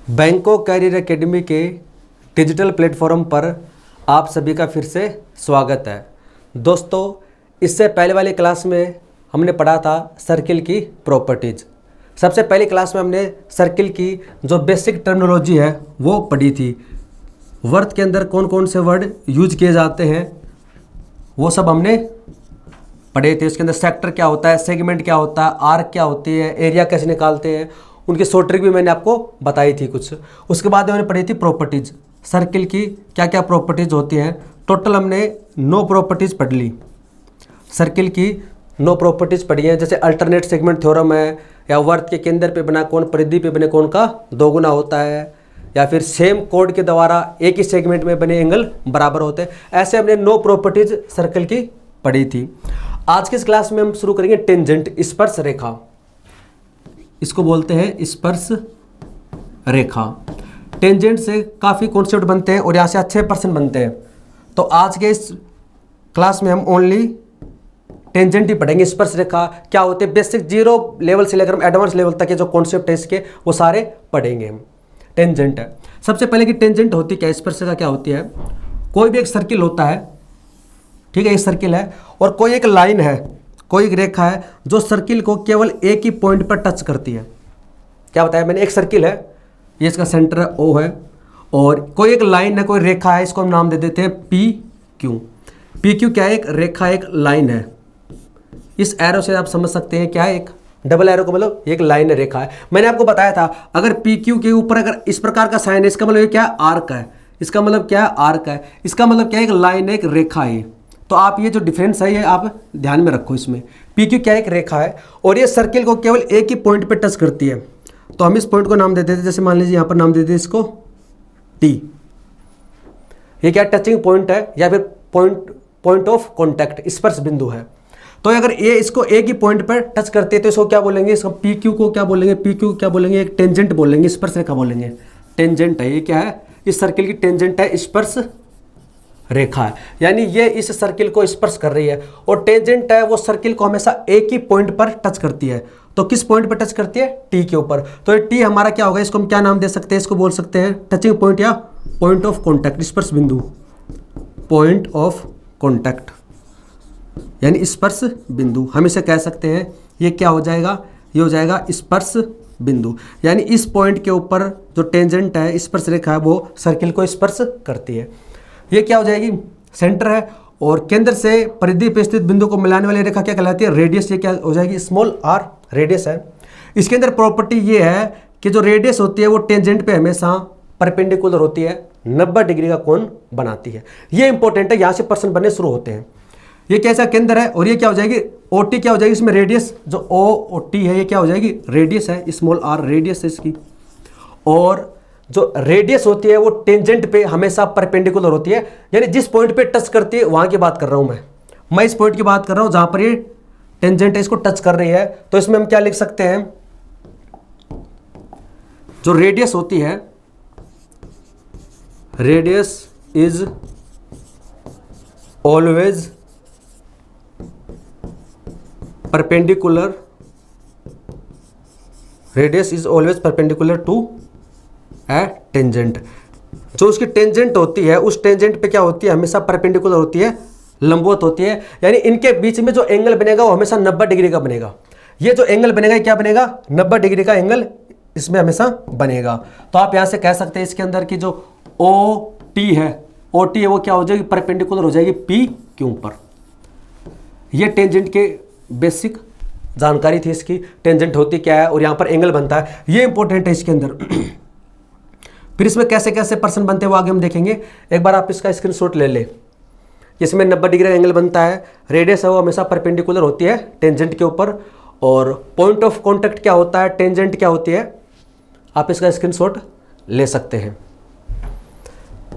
बैंकों career academy के digital platform पर आप सभी का फिर से स्वागत है। दोस्तों, इससे पहले वाली क्लास में हमने पढ़ा था सर्किल की प्रॉपर्टीज़। सबसे पहली क्लास में हमने सर्किल की जो बेसिक टर्मिनोलॉजी है वो पढ़ी थी। वर्ड के अंदर कौन कौन से वर्ड यूज किए जाते हैं वो सब हमने पढ़े थे। उसके अंदर सेक्टर क्या होता है, सेगमेंट क्या होता है, आर्क क्या होती है, एरिया कैसे निकालते हैं, उनकी शॉर्ट ट्रिक भी मैंने आपको बताई थी कुछ। उसके बाद मैंने पढ़ी थी प्रॉपर्टीज़, सर्किल की क्या क्या प्रॉपर्टीज़ होती हैं। टोटल हमने 9 प्रॉपर्टीज़ पढ़ ली। सर्किल की 9 प्रॉपर्टीज़ पढ़ी हैं, जैसे अल्टरनेट सेगमेंट थ्योरम है, या वर्त के केंद्र पे बना कोण परिधि पे बने कोण का दोगुना होता है, या फिर सेम कोड के द्वारा एक ही सेगमेंट में बने एंगल बराबर होते हैं। ऐसे हमने 9 प्रॉपर्टीज़ सर्किल की पढ़ी थी। आज की इस क्लास में हम शुरू करेंगे टेंजेंट, स्पर्श रेखा। इसको बोलते हैं स्पर्श रेखा। टेंजेंट से काफ़ी कॉन्सेप्ट बनते हैं और यहाँ से अच्छे पर्सन बनते हैं। तो आज के इस क्लास में हम ओनली टेंजेंट ही पढ़ेंगे। स्पर्श रेखा क्या होते हैं, बेसिक 0 लेवल से लेकर एडवांस लेवल तक के जो कॉन्सेप्ट है इसके वो सारे पढ़ेंगे हम। टेंजेंट है सबसे पहले कि टेंजेंट होती क्या, स्पर्श रेखा क्या होती है। कोई भी एक सर्किल होता है, ठीक है, एक सर्किल है और कोई एक लाइन है, कोई एक रेखा है जो सर्किल को केवल एक ही पॉइंट पर टच करती है। क्या बताया मैंने, एक सर्किल है, ये इसका सेंटर है O है, और कोई एक लाइन है, कोई रेखा है, इसको हम नाम दे देते हैं PQ। PQ क्या है, एक रेखा, एक लाइन है। इस एरो से आप समझ सकते हैं क्या है, एक डबल एरो का मतलब एक लाइन है, रेखा है। मैंने आपको बताया था अगर PQ के ऊपर अगर इस प्रकार का साइन है, इसका मतलब क्या है, आर्क है। इसका मतलब क्या है, आर्क है। इसका मतलब क्या है, एक लाइन है, एक रेखा है। तो आप ये जो डिफरेंस है ये आप ध्यान में रखो। इसमें PQ क्या है, एक रेखा है और ये सर्किल को केवल एक ही पॉइंट पे टच करती है। तो हम इस पॉइंट को नाम देते थे, जैसे मान लीजिए यहाँ पर नाम देते हैं इसको T। ये क्या टचिंग पॉइंट है या फिर पॉइंट ऑफ कॉन्टैक्ट, स्पर्श बिंदु है। तो अगर ये इसको एक ही पॉइंट पर टच करते हैं तो इसको क्या बोलेंगे, इसको PQ को क्या बोलेंगे, PQ क्या बोलेंगे, एक टेंजेंट बोलेंगे, स्पर्श रेखा बोलेंगे। टेंजेंट है, ये क्या है, इस सर्किल की टेंजेंट है, स्पर्श रेखा है, यानी ये इस सर्किल को स्पर्श कर रही है। और टेंजेंट है वो सर्किल को हमेशा एक ही पॉइंट पर टच करती है। तो किस पॉइंट पर टच करती है, T के ऊपर। तो ये T हमारा क्या होगा, इसको हम क्या नाम दे सकते हैं, इसको बोल सकते हैं टचिंग पॉइंट या पॉइंट ऑफ कॉन्टैक्ट, स्पर्श बिंदु, पॉइंट ऑफ कॉन्टैक्ट यानी स्पर्श बिंदु। हम इसे कह सकते हैं ये क्या हो जाएगा, ये हो जाएगा स्पर्श बिंदु। यानी इस पॉइंट के ऊपर जो टेंजेंट है, स्पर्श रेखा है, वो सर्किल को स्पर्श करती है। ये क्या हो जाएगी, सेंटर है, और केंद्र से परिधि पे स्थित बिंदु को मिलाने वाली रेखा क्या कहलाती है, रेडियस। ये क्या हो जाएगी, स्मॉल r, रेडियस है। इसके अंदर प्रॉपर्टी ये है कि जो रेडियस होती है वो टेंजेंट पे हमेशा परपेंडिकुलर होती है, 90 डिग्री का कोण बनाती है। ये इंपॉर्टेंट है, यहाँ से पर्सन बनने शुरू होते हैं। ये कैसा केंद्र है, और ये क्या हो जाएगी, OT क्या हो जाएगी, इसमें रेडियस जो OT है ये क्या हो जाएगी, रेडियस है, स्मॉल r रेडियस है इसकी। और जो रेडियस होती है वो टेंजेंट पे हमेशा परपेंडिकुलर होती है, यानी जिस पॉइंट पे टच करती है वहां की बात कर रहा हूं मैं इस पॉइंट की बात कर रहा हूं जहां पर ये टेंजेंट है, इसको टच कर रही है। तो इसमें हम क्या लिख सकते हैं, जो रेडियस होती है, radius is always perpendicular, radius is always perpendicular to है टेंजेंट। जो उसकी टेंजेंट होती है उस टेंजेंट पे क्या होती है, हमेशा परपेंडिकुलर होती है, लंबवत होती है। यानी इनके बीच में जो एंगल बनेगा वो हमेशा 90 डिग्री का बनेगा। ये जो एंगल बनेगा क्या बनेगा, 90 डिग्री का एंगल इसमें हमेशा बनेगा। तो आप यहां से कह सकते हैं इसके अंदर की जो OT है, OT है वो क्या हो जाएगी, परपेंडिकुलर हो जाएगी PQ पर। ये टेंजेंट के बेसिक जानकारी थी इसकी, टेंजेंट होती क्या है और यहां पर एंगल बनता है, ये इंपॉर्टेंट है इसके अंदर। फिर इसमें कैसे कैसे पर्सन बनते हैं वो आगे हम देखेंगे। एक बार आप इसका स्क्रीनशॉट ले ले। इसमें 90 डिग्री एंगल बनता है, रेडियस है वो हमेशा परपेंडिकुलर होती है टेंजेंट के ऊपर, और पॉइंट ऑफ कॉन्टैक्ट क्या होता है, टेंजेंट क्या होती है, आप इसका स्क्रीनशॉट ले सकते हैं।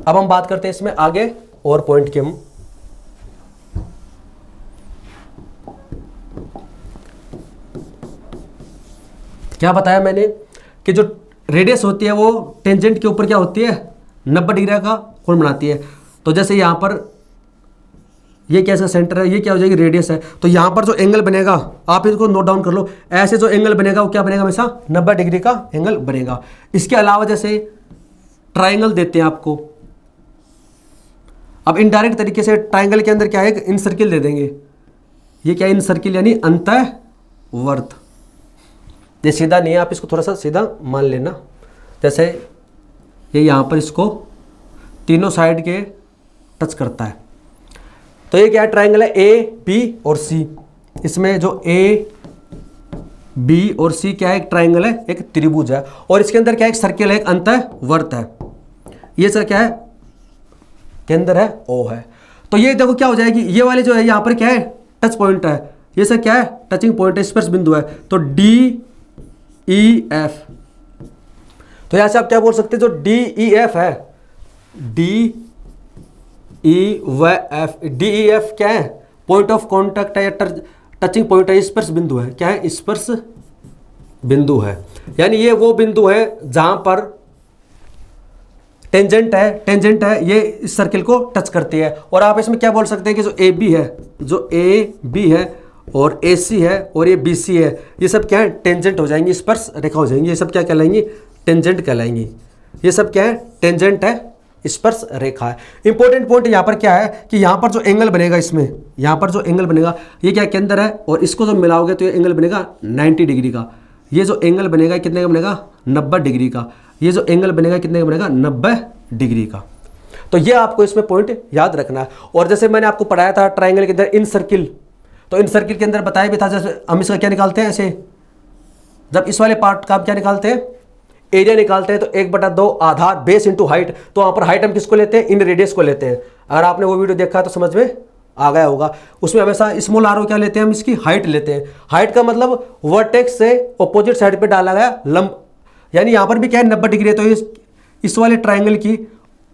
अब हम बात करते हैं इसमें आगे और पॉइंट की। हम क्या बताया मैंने कि जो रेडियस होती है वो टेंजेंट के ऊपर क्या होती है, 90 डिग्री का कोण बनाती है। तो जैसे यहाँ पर ये क्या इसका सेंटर है, ये क्या हो जाएगी रेडियस है। तो यहाँ पर जो एंगल बनेगा आप इसको नोट डाउन कर लो, ऐसे जो एंगल बनेगा वो क्या बनेगा, हमेशा 90 डिग्री का एंगल बनेगा। इसके अलावा जैसे ट्राइंगल देते हैं आपको, अब इनडायरेक्ट तरीके से ट्राइंगल के अंदर क्या है, इन सर्किल दे देंगे। ये क्या इन सर्किल यानी अंतःवर्त, ये सीधा नहीं है, आप इसको थोड़ा सा सीधा मान लेना। जैसे ये यहाँ पर इसको तीनों साइड के टच करता है, तो ये क्या है, ट्राइंगल है ए बी और सी। इसमें जो ए बी और सी क्या है, एक ट्राइंगल है, एक त्रिभुज है, और इसके अंदर क्या है, एक सर्किल है, एक अंतःवर्त है। ये सर क्या है, केंद्र है, ओ है। तो ये देखो क्या हो जाएगी, ये वाले जो है यहाँ पर क्या है, टच पॉइंट है, ये सर क्या है, टचिंग पॉइंट है, स्पर्श बिंदु है। तो डी ई एफ, तो यहां से आप क्या बोल सकते हैं, जो डी ई एफ है, डी ई व एफ, डी ई एफ क्या है, पॉइंट ऑफ कॉन्टैक्ट है या टचिंग पॉइंट है, स्पर्श बिंदु है, क्या है, स्पर्श बिंदु है। यानी ये वो बिंदु है जहां पर टेंजेंट है, ये इस सर्किल को टच करती है। और आप इसमें क्या बोल सकते हैं कि जो ए बी है, जो ए बी है और ए सी है और ये बी सी है, ये सब क्या है, टेंजेंट हो जाएंगी, स्पर्श रेखा हो जाएंगी। ये सब क्या कहलाएंगी, टेंजेंट कहलाएंगी। ये सब क्या है, टेंजेंट है, स्पर्श रेखा है। इंपॉर्टेंट पॉइंट यहाँ पर क्या है कि यहाँ पर जो एंगल बनेगा, इसमें यहाँ पर जो एंगल बनेगा, ये क्या केंद्र है, और इसको जब मिलाओगे तो ये एंगल बनेगा 90 डिग्री का। ये जो एंगल बनेगा कितने का बनेगा, 90 डिग्री का। ये जो एंगल बनेगा कितने का बनेगा, 90 डिग्री का। तो ये आपको इसमें पॉइंट याद रखना है। और जैसे मैंने आपको पढ़ाया था ट्राइंगल के अंदर इन सर्किल, तो इन सर्किल के अंदर बताया भी था, जैसे हम इसका क्या निकालते हैं, ऐसे जब इस वाले पार्ट का हम क्या निकालते हैं, एरिया निकालते हैं, तो 1/2 आधार बेस इंटू हाइट। तो वहाँ पर हाइट हम किसको लेते हैं, इन रेडियस को लेते हैं। अगर आपने वो वीडियो देखा तो समझ में आ गया होगा। उसमें हमेशा स्मॉल आर क्या लेते हैं, हम इसकी हाइट लेते हैं। हाइट का मतलब वर्टेक्स से अपोजिट साइड पे डाला गया लंब, यानी यहाँ पर भी क्या है, 90 डिग्री है। तो इस वाले ट्राइंगल की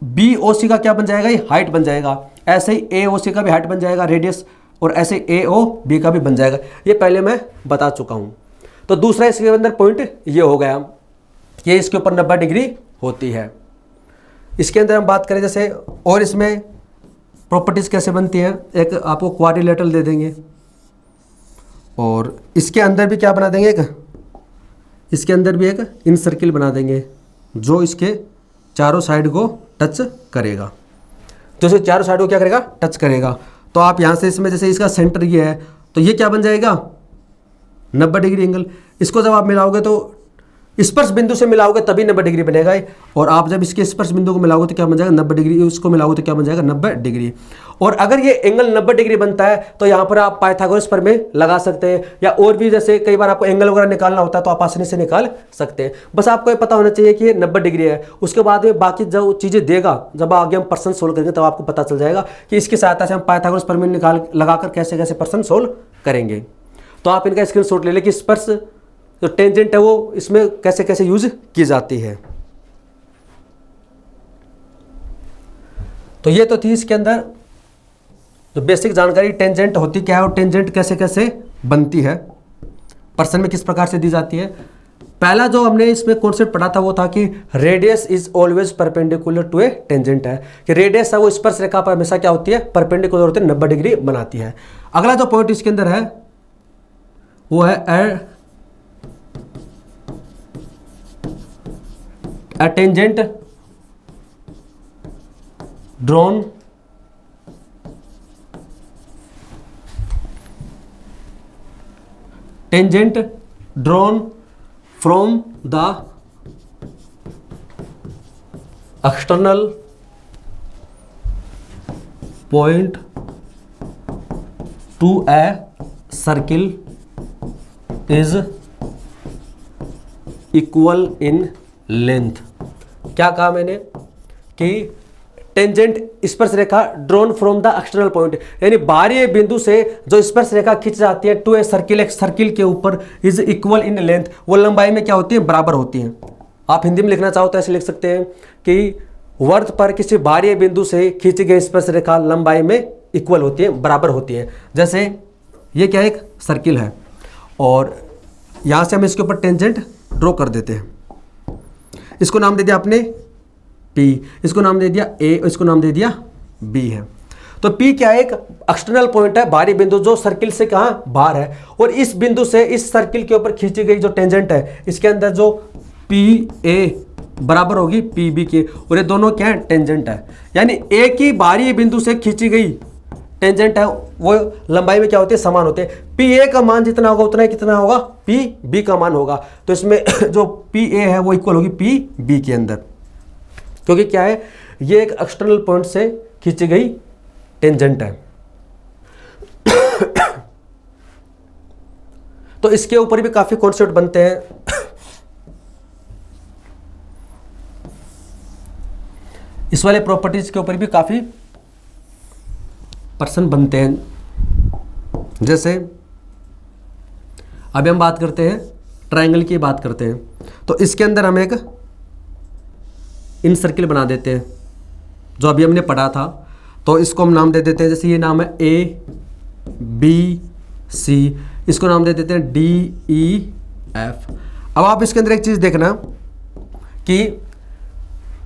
बी ओ सी का क्या बन जाएगा, ये हाइट बन जाएगा। ऐसे ही ए ओ सी का भी हाइट बन जाएगा, रेडियस, और ऐसे ए ओ बी का भी बन जाएगा। ये पहले मैं बता चुका हूँ। तो दूसरा इसके अंदर पॉइंट ये हो गया, ये इसके ऊपर 90 डिग्री होती है। इसके अंदर हम बात करें जैसे, और इसमें प्रॉपर्टीज कैसे बनती हैं, एक आपको क्वाड्रिलेटरल दे देंगे, और इसके अंदर भी क्या बना देंगे, एक इसके अंदर भी एक इन सर्किल बना देंगे जो इसके चारों साइड को टच करेगा, जो इसके चारों साइड को क्या करेगा, टच करेगा। तो आप यहाँ से इसमें जैसे इसका सेंटर ये है, तो ये क्या बन जाएगा, 90 डिग्री एंगल। इसको जब आप मिलाओगे तो स्पर्श बिंदु से मिलाओगे तभी 90 डिग्री बनेगा। और आप जब इसके स्पर्श बिंदु को मिलाओगे तो क्या बन जाएगा, 90 डिग्री। उसको मिलाओगे तो क्या बन जाएगा, 90 डिग्री। और अगर ये एंगल 90 डिग्री बनता है तो यहाँ पर आप पाइथागोरस प्रमेय लगा सकते हैं, या और भी जैसे कई बार आपको एंगल वगैरह निकालना होता है तो आप आसानी से निकाल सकते हैं। बस आपको ये पता होना चाहिए कि ये 90 डिग्री है। उसके बाद में बाकी जो चीज़ें देगा, जब आगे हम पर्सन सोल्व करेंगे तब आपको पता चल जाएगा कि इसकी सहायता से हम पाइथागोरस प्रमेय निकाल लगाकर कैसे कैसे पर्सन सोल्व करेंगे। तो आप इनका स्क्रीनशॉट ले लें कि स्पर्श जो टेंजेंट है वो इसमें कैसे कैसे यूज की जाती है। तो ये तो थी इसके अंदर जो बेसिक जानकारी टेंजेंट होती क्या है और टेंजेंट कैसे कैसे बनती है, पर्सन में किस प्रकार से दी जाती है। पहला जो हमने इसमें कॉन्सेप्ट पढ़ा था वो था कि radius is always perpendicular to a tangent है, कि रेडियस है वो स्पर्श रेखा पर हमेशा क्या होती है, परपेंडिकुलर होती है, 90 डिग्री बनाती है। अगला जो पॉइंट इसके अंदर है वो है a tangent drawn from the external point to a circle is equal in length. क्या कहा मैंने कि टेंजेंट स्पर्श रेखा drawn from the external point, यानी बाहरी बिंदु से जो स्पर्श रेखा खींच जाती है टू ए सर्किल, एक सर्किल के ऊपर, इज इक्वल इन लेंथ, वो लंबाई में क्या होती है, बराबर होती है। आप हिंदी में लिखना चाहो तो ऐसे लिख सकते हैं कि वर्त पर किसी बाहरी बिंदु से खींची गई स्पर्श रेखा लंबाई में इक्वल होती है, बराबर होती है। जैसे ये क्या एक सर्किल है और यहाँ से हम इसके ऊपर टेंजेंट ड्रॉ कर देते हैं। इसको नाम दे दिया आपने P, इसको नाम दे दिया A, इसको नाम दे दिया B है। तो P क्या है, एक एक्सटर्नल पॉइंट है, बाहरी बिंदु जो सर्किल से कहाँ बाहर है, और इस बिंदु से इस सर्किल के ऊपर खींची गई जो टेंजेंट है, इसके अंदर जो PA बराबर होगी PB के, और ये दोनों क्या है, टेंजेंट है। यानी एक ही बाहरी बिंदु से खींची गई टेंजेंट है वो लंबाई में क्या होती है, समान होते हैं। PA का मान जितना होगा उतना ही कितना होगा, PB का मान होगा। तो इसमें जो PA है वो इक्वल होगी PB के अंदर, क्योंकि क्या है, ये एक एक्सटर्नल पॉइंट से खींची गई टेंजेंट है। तो इसके ऊपर भी काफी कॉन्सेप्ट बनते हैं। इस वाले प्रॉपर्टीज के ऊपर भी काफी पर्सन बनते हैं। जैसे अभी हम बात करते हैं ट्रायंगल की बात करते हैं, तो इसके अंदर हम एक इन सर्किल बना देते हैं जो अभी हमने पढ़ा था। तो इसको हम नाम दे देते हैं, जैसे ये नाम है ABC, इसको नाम दे देते हैं DEF। अब आप इसके अंदर एक चीज देखना कि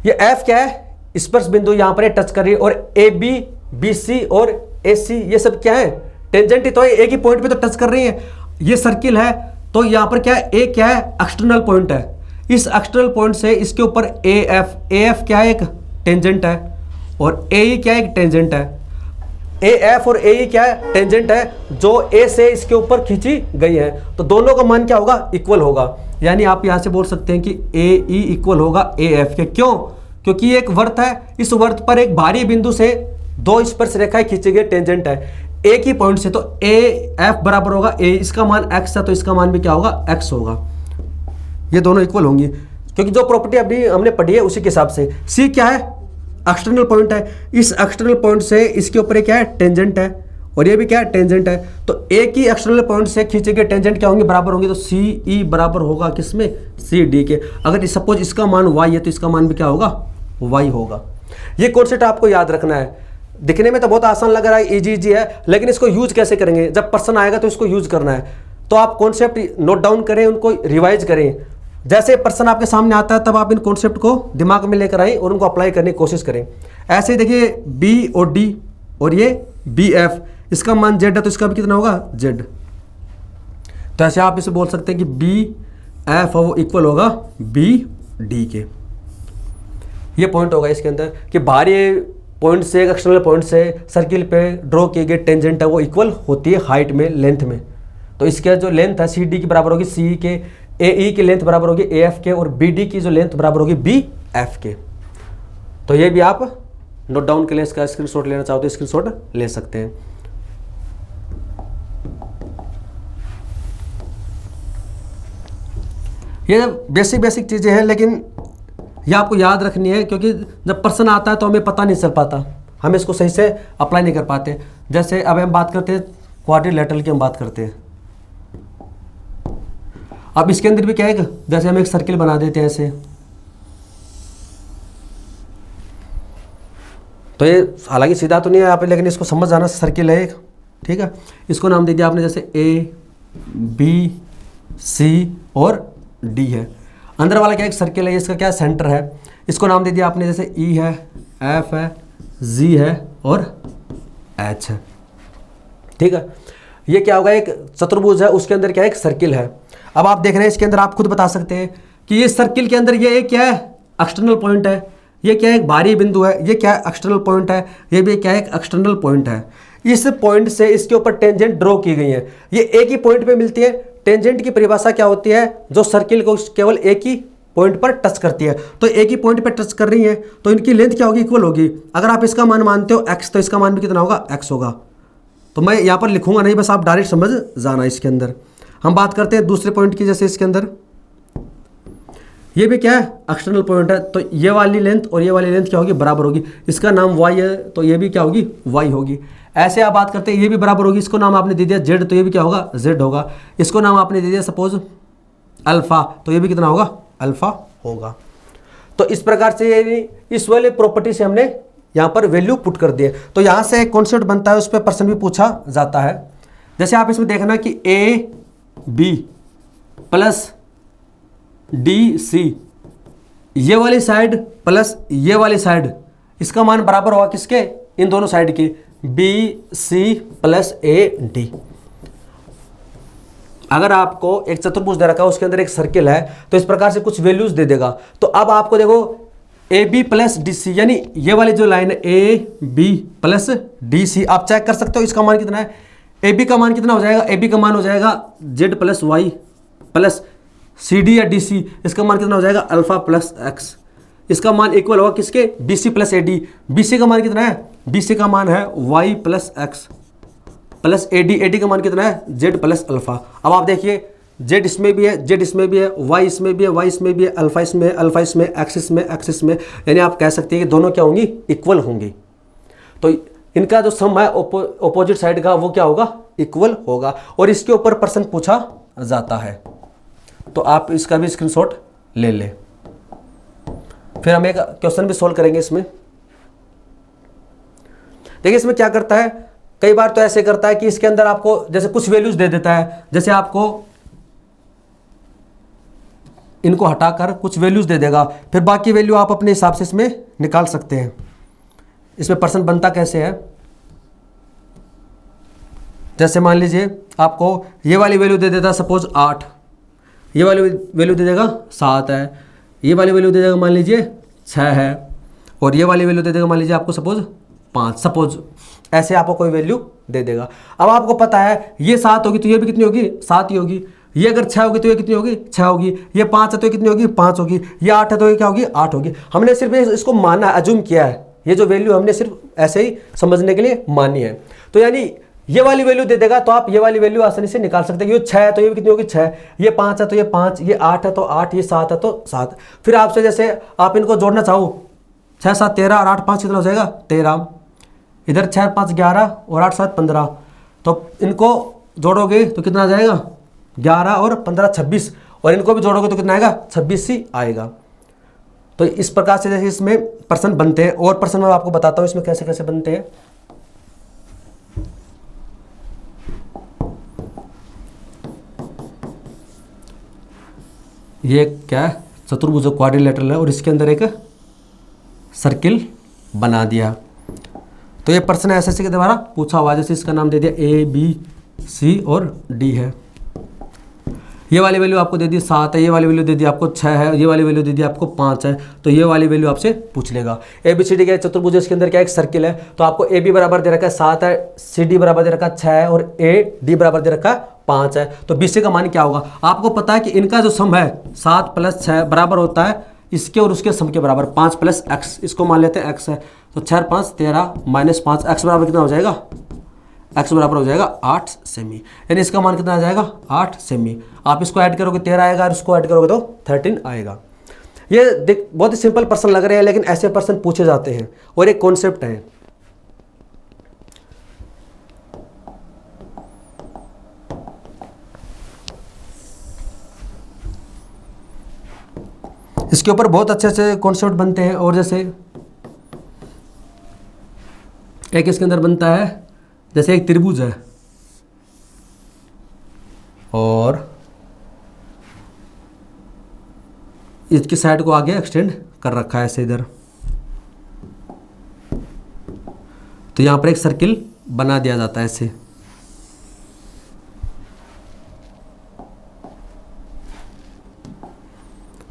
ये F क्या है, स्पर्श बिंदु यहां पर टच कर रही है, और AB, BC और AC ये सब क्या है, टेंजेंट ही तो है, एक ही पॉइंट पे तो टच कर रही है। ये सर्किल है, तो यहां पर क्या है, A क्या है, एक्सटर्नल पॉइंट है। इस एक्सटर्नल पॉइंट से इसके ऊपर AF क्या है, एक टेंजेंट है, और AE क्या है, एक टेंजेंट है। AF और AE क्या है, टेंजेंट है, जो A से इसके ऊपर खींची गई है। तो दोनों का मान क्या होगा, इक्वल होगा। यानी आप यहां से बोल सकते हैं कि AE इक्वल होगा AF के। क्यों? क्योंकि ये एक वृत्त है, इस वृत्त पर एक बाहरी बिंदु से दो स्पर्श रेखाएं खींची गई टेंजेंट है एक ही पॉइंट से। तो AF बराबर होगा A, इसका मान x है तो इसका मान भी क्या होगा, x होगा। ये दोनों इक्वल होंगी, क्योंकि जो प्रॉपर्टी अभी हमने पढ़ी है उसी के हिसाब से। C क्या है, एक्सटर्नल पॉइंट है, इस एक्सटर्नल पॉइंट से इसके ऊपर क्या है, टेंजेंट है, और ये भी क्या है, टेंजेंट है। तो एक ही एक्सटर्नल पॉइंट से खींचे गए टेंजेंट क्या होंगे, बराबर होंगे। तो CE बराबर होगा किसमें, CD के। अगर सपोज इसका मान y है तो इसका मान भी क्या होगा, y होगा। ये कॉन्सेप्ट आपको याद रखना है। दिखने में तो बहुत आसान लग रहा है, इजी है, लेकिन इसको यूज कैसे करेंगे, जब पर्सन आएगा तो इसको यूज करना है। तो आप कॉन्सेप्ट नोट डाउन करें, उनको रिवाइज करें। जैसे पर्सन आपके सामने आता है तब आप इन कॉन्सेप्ट को दिमाग में लेकर आए और उनको अप्लाई करने की कोशिश करें। ऐसे ही देखिए B और D और ये BF, इसका मान Z है तो इसका भी कितना होगा, Z। तो ऐसे आप इसे बोल सकते हैं कि BF वो इक्वल होगा BD के। ये पॉइंट होगा इसके अंदर कि बाहरी पॉइंट से एक एक्सटर्नल पॉइंट से सर्किल पे ड्रॉ किए गए टेंजेंट है वो इक्वल होती है हाइट में, लेंथ में। तो इसके जो लेंथ है CD की बराबर होगी CE के, AE की लेंथ बराबर होगी AF के, और BD की जो लेंथ बराबर होगी BF के। तो ये भी आप नोट डाउन के लिए इसका स्क्रीनशॉट लेना चाहो तो स्क्रीनशॉट ले सकते हैं। ये बेसिक चीजें हैं, लेकिन ये आपको याद रखनी है, क्योंकि जब पर्सन आता है तो हमें पता नहीं चल पाता, हम इसको सही से अप्लाई नहीं कर पाते। जैसे अब हम बात करते हैं क्वाड्रिलेटरल की, हम बात करते हैं। अब इसके अंदर भी क्या है, जैसे हम एक सर्किल बना देते हैं ऐसे, तो ये हालांकि सीधा तो नहीं है यहाँ पे, लेकिन इसको समझ जाना, सर्किल है एक, ठीक है। इसको नाम दे दिया आपने, जैसे A B C और D है। अंदर वाला क्या एक सर्किल है, इसका क्या सेंटर है, इसको नाम दे दिया आपने, जैसे E है, F है, G है और H है, ठीक है। ये क्या होगा, एक चतुर्भुज है, उसके अंदर क्या है, एक सर्किल है। अब आप देख रहे हैं इसके अंदर, आप खुद बता सकते हैं कि ये सर्किल के अंदर ये क्या है, एक्सटर्नल पॉइंट है, ये क्या है, एक बाहरी बिंदु है, ये क्या है, एक्सटर्नल पॉइंट है, ये भी क्या है, एक एक्सटर्नल पॉइंट है। इस पॉइंट से इसके ऊपर टेंजेंट ड्रॉ की गई है, ये एक ही पॉइंट पे मिलती है। टेंजेंट की परिभाषा क्या होती है, जो सर्किल को केवल एक ही पॉइंट पर टच करती है। तो एक ही पॉइंट पर टच कर रही है तो इनकी लेंथ क्या होगी, इक्वल होगी। अगर आप इसका मान मानते हो x, तो इसका मान भी कितना होगा, x होगा। तो मैं यहाँ पर लिखूंगा नहीं, बस आप डायरेक्ट समझ जाना। इसके अंदर हम बात करते हैं दूसरे पॉइंट की, जैसे इसके अंदर ये भी क्या है, एक्सटर्नल पॉइंट है, तो ये वाली लेंथ और ये वाली लेंथ क्या होगी, बराबर होगी। इसका नाम y है तो ये भी क्या होगी, y होगी। ऐसे आप बात करते हैं, ये भी बराबर होगी, इसको नाम आपने दे दिया z, तो ये भी क्या होगा, z होगा। इसको नाम आपने दे दिया सपोज अल्फा, तो ये भी कितना होगा, अल्फा होगा। तो इस प्रकार से ये इस वाले प्रॉपर्टी से हमने यहाँ पर वैल्यू पुट कर दिए। तो यहाँ से एक कॉन्सेप्ट बनता है, उस पर प्रश्न भी पूछा जाता है। जैसे आप इसमें देखना कि AB प्लस DC, ये वाली साइड प्लस ये वाली साइड, इसका मान बराबर होगा किसके, इन दोनों साइड के, b c plus a d. अगर आपको एक चतुर्भुज दे रखा है, उसके अंदर एक सर्किल है, तो इस प्रकार से कुछ वैल्यूज दे देगा। तो अब आपको देखो a b plus d c, यानी ये वाली जो लाइन है a b plus d c, आप चेक कर सकते हो इसका मान कितना है। ए बी का मान कितना हो जाएगा, ए बी का मान हो जाएगा z plus y plus c d या डी सी, इसका मान कितना हो जाएगा अल्फा प्लस एक्स। इसका मान इक्वल होगा किसके, b c plus a d. B c का मान कितना है, बी सी का मान है y plus x plus a d का मान कितना है जेड प्लस अल्फा। अब आप देखिए जेड इसमें भी है, जेड इसमें भी है, वाई इसमें भी है, वाई इसमें भी है, अल्फा इसमें है, अल्फा इसमें, एक्सिस में, एक्सिस में, यानी आप कह सकते हैं कि दोनों क्या होंगी, इक्वल होंगी। तो इनका जो सम है ऑपोजिट साइड का वो क्या होगा, इक्वल होगा। और इसके ऊपर प्रश्न पूछा जाता है, तो आप इसका भी स्क्रीनशॉट ले लें। फिर हम एक क्वेश्चन भी सोल्व करेंगे इसमें। देखिए इसमें क्या करता है, कई बार तो ऐसे करता है कि इसके अंदर आपको जैसे कुछ वैल्यूज दे देता है, जैसे आपको इनको हटाकर कुछ वैल्यूज दे देगा, फिर बाकी वैल्यू आप अपने हिसाब से इसमें निकाल सकते हैं। इसमें पर्सन बनता कैसे है, जैसे मान लीजिए आपको ये वाली वैल्यू दे देता है सपोज 8, ये वाली वैल्यू दे देगा 7 है, ये वाली वैल्यू दे देगा मान लीजिए 6 है, और ये वाली वैल्यू दे देगा मान लीजिए आपको सपोज 5, सपोज ऐसे आपको कोई वैल्यू दे देगा। अब आपको पता है ये 7 होगी तो ये भी कितनी होगी, 7 ही होगी। ये अगर 6 होगी तो ये कितनी होगी, 6 होगी। ये 5 है तो ये कितनी होगी, 5 होगी। ये 8 है तो ये क्या होगी, 8 होगी। हमने सिर्फ इसको माना, अज्यूम किया है, ये जो वैल्यू हमने सिर्फ ऐसे ही समझने के लिए मानी है। तो यानी ये वाली वैल्यू दे देगा तो आप ये वाली वैल्यू आसानी से निकाल सकते हैं। ये 6 है तो ये भी कितनी होगी, 6। ये 5 है तो ये 5, ये 8 है तो 8, ये 7 है तो 7। फिर आपसे जैसे आप इनको जोड़ना चाहो, 6 7 13 और 8 5 कितना हो जाएगा, 13। इधर 6 5 11 और 8 7 15, तो इनको जोड़ोगे तो कितना आ जाएगा, 11 और 15 26, और इनको भी जोड़ोगे तो कितना आएगा, 26 ही आएगा। तो इस प्रकार से जैसे इसमें पर्सन बनते हैं, और पर्सन मैं आपको बताता हूँ इसमें कैसे कैसे बनते हैं। ये क्या है, चतुर्भुज क्वाड्रिलेटरल है, और इसके अंदर एक सर्किल बना दिया। तो ये प्रश्न एसएससी के द्वारा पूछा हुआ है। जैसे इसका नाम दे दिया ए बी सी और डी है। ये वाली वैल्यू आपको दे दी 7 है, ये वाली वैल्यू दे दी आपको 6 है, ये वाली वैल्यू दे दी आपको 5 है, तो ये वाली वैल्यू आपसे पूछ लेगा। ए बी सी डी का चतुर्भुज, इसके अंदर क्या एक सर्किल है, तो आपको ए बी बराबर दे रखा है 7 है, सी डी बराबर दे रखा है 6 है, और ए डी बराबर दे रखा है 5 है। तो बी सी का मान क्या होगा, आपको पता है कि इनका जो सम है 7 + 6 बराबर होता है इसके और उसके सम के बराबर, 5 + x, इसको मान लेते हैं x है, तो 6 और 5 13 - 5, x बराबर कितना हो जाएगा, x बराबर हो जाएगा 8 सेमी, यानी इसका मान कितना आ जाएगा, 8 सेमी। आप इसको ऐड करोगे 13 आएगा, और इसको ऐड करोगे तो 13 आएगा। ये देख बहुत ही सिंपल प्रश्न लग रहे हैं, लेकिन ऐसे प्रश्न पूछे जाते हैं, और एक कॉन्सेप्ट है। इसके ऊपर बहुत अच्छे अच्छे कॉन्सेप्ट बनते हैं। और जैसे एक इसके अंदर बनता है, जैसे एक त्रिभुज है और इसकी साइड को आगे एक्सटेंड कर रखा है ऐसे इधर, तो यहां पर एक सर्किल बना दिया जाता है ऐसे।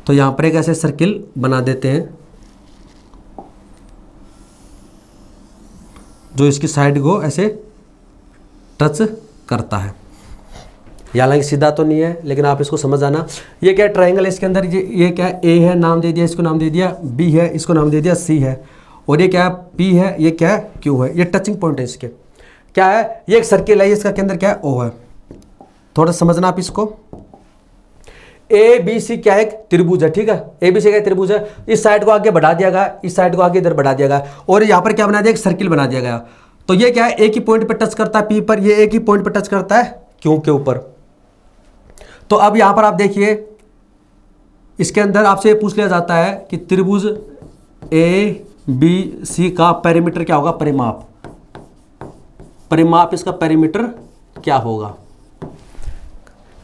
तो यहां पर एक ऐसे सर्किल बना देते हैं जो इसकी साइड को ऐसे टच करता है। हालांकि सीधा तो नहीं है, लेकिन आप इसको समझ आना। ये क्या ट्रायंगल है, इसके अंदर ये क्या है, ए है, नाम दे दिया, इसको नाम दे दिया बी है, इसको नाम दे दिया सी है, और ये क्या है, पी है, ये क्या है, क्यू है। ये टचिंग पॉइंट है इसके। क्या है, ये एक सर्किल है, इसका के अंदर क्या है, ओ है। थोड़ा समझना आप इसको। ए बी सी क्या है, एक त्रिभुज है, ठीक है। ए बी सी क्या त्रिभुज है, इस साइड को आगे बढ़ा दिया गया, इस साइड को आगे इधर बढ़ा दिया गया, और यहाँ पर क्या बना दिया, एक सर्किल बना दिया गया। तो ये क्या है, एक ही पॉइंट पे टच करता है पी पर, ये एक ही पॉइंट पे टच करता है क्यू के ऊपर। तो अब यहां पर आप देखिए, इसके अंदर आपसे पूछ लिया जाता है कि त्रिभुज ए बी सी का पेरीमीटर क्या होगा, परिमाप। परिमाप इसका पेरीमीटर क्या होगा,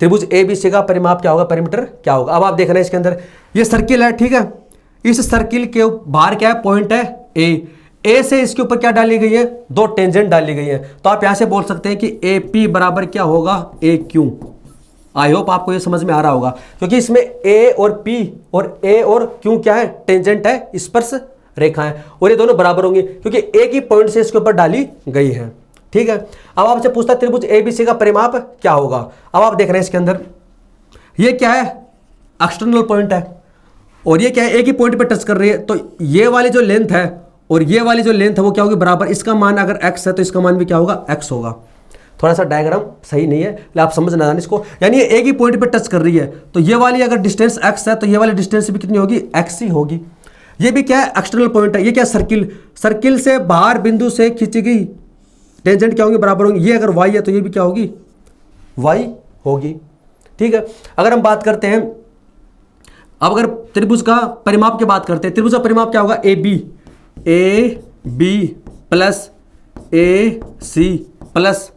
त्रिभुज ए बी सी का परिमाप क्या होगा, पेरीमीटर क्या होगा। अब आप देखना इसके अंदर ये सर्किल है, ठीक है। इस सर्किल के बाहर क्या है, पॉइंट है ए। ए से इसके ऊपर क्या डाली गई है, दो टेंजेंट डाली गई है, तो आप यहां से बोल सकते हैं कि ए पी बराबर क्या होगा, ए क्यू। आई होप आपको ये समझ में आ रहा होगा, क्योंकि इसमें ए और पी और ए और क्यू क्या है, टेंजेंट है, स्पर्श रेखा है, और ये दोनों बराबर होंगे क्योंकि एक ही पॉइंट से इसके ऊपर डाली गई है। ठीक है, अब आपसे पूछता है त्रिभुज एबीसी का परिमाप क्या होगा। अब आप देख रहे हैं इसके अंदर ये क्या है, एक्सटर्नल पॉइंट है, और ये क्या है, एक ही पॉइंट पे टच कर रही है, तो ये वाली जो लेंथ है और ये वाली जो लेंथ है वो क्या होगी, बराबर। इसका मान अगर x है तो इसका मान भी क्या होगा, x होगा। थोड़ा सा डायग्राम सही नहीं है, लेकिन आप समझ ना जाने इसको, यानी ये एक ही पॉइंट पे टच कर रही है, तो ये वाली अगर डिस्टेंस x है तो ये वाली डिस्टेंस भी कितनी होगी, x ही होगी। ये भी क्या है, एक्सटर्नल पॉइंट है। ये क्या, सर्किल, सर्किल से बाहर बिंदु से खींची गई टेंजेंट क्या होंगी, बराबर होंगी। ये अगर y है तो ये भी क्या होगी, y होगी। ठीक है, अगर हम बात करते हैं, अब अगर त्रिभुज का परिमाप की बात करते हैं, त्रिभुज का परिमाप क्या होगा, a b plus a c plus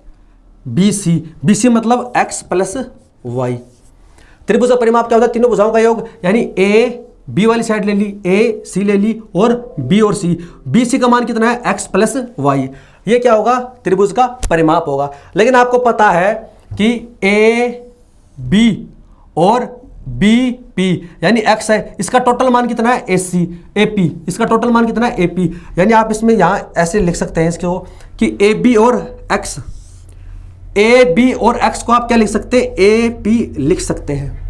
b c, b c मतलब x प्लस वाई। त्रिभुज का परिमाप क्या होता है, तीनों भुजाओं का योग, यानी ए बी वाली साइड ले ली, ए सी ले ली, और बी और सी, बी सी का मान कितना है, x प्लस वाई। ये क्या होगा, त्रिभुज का परिमाप होगा। लेकिन आपको पता है कि ए बी और बी पी यानी x है, इसका टोटल मान कितना है, ए सी, ए पी, इसका टोटल मान कितना है, ए पी। यानी आप इसमें यहां ऐसे लिख सकते हैं इसको कि ए बी और x, ए बी और x को आप क्या लिख सकते हैं, ए पी लिख सकते हैं।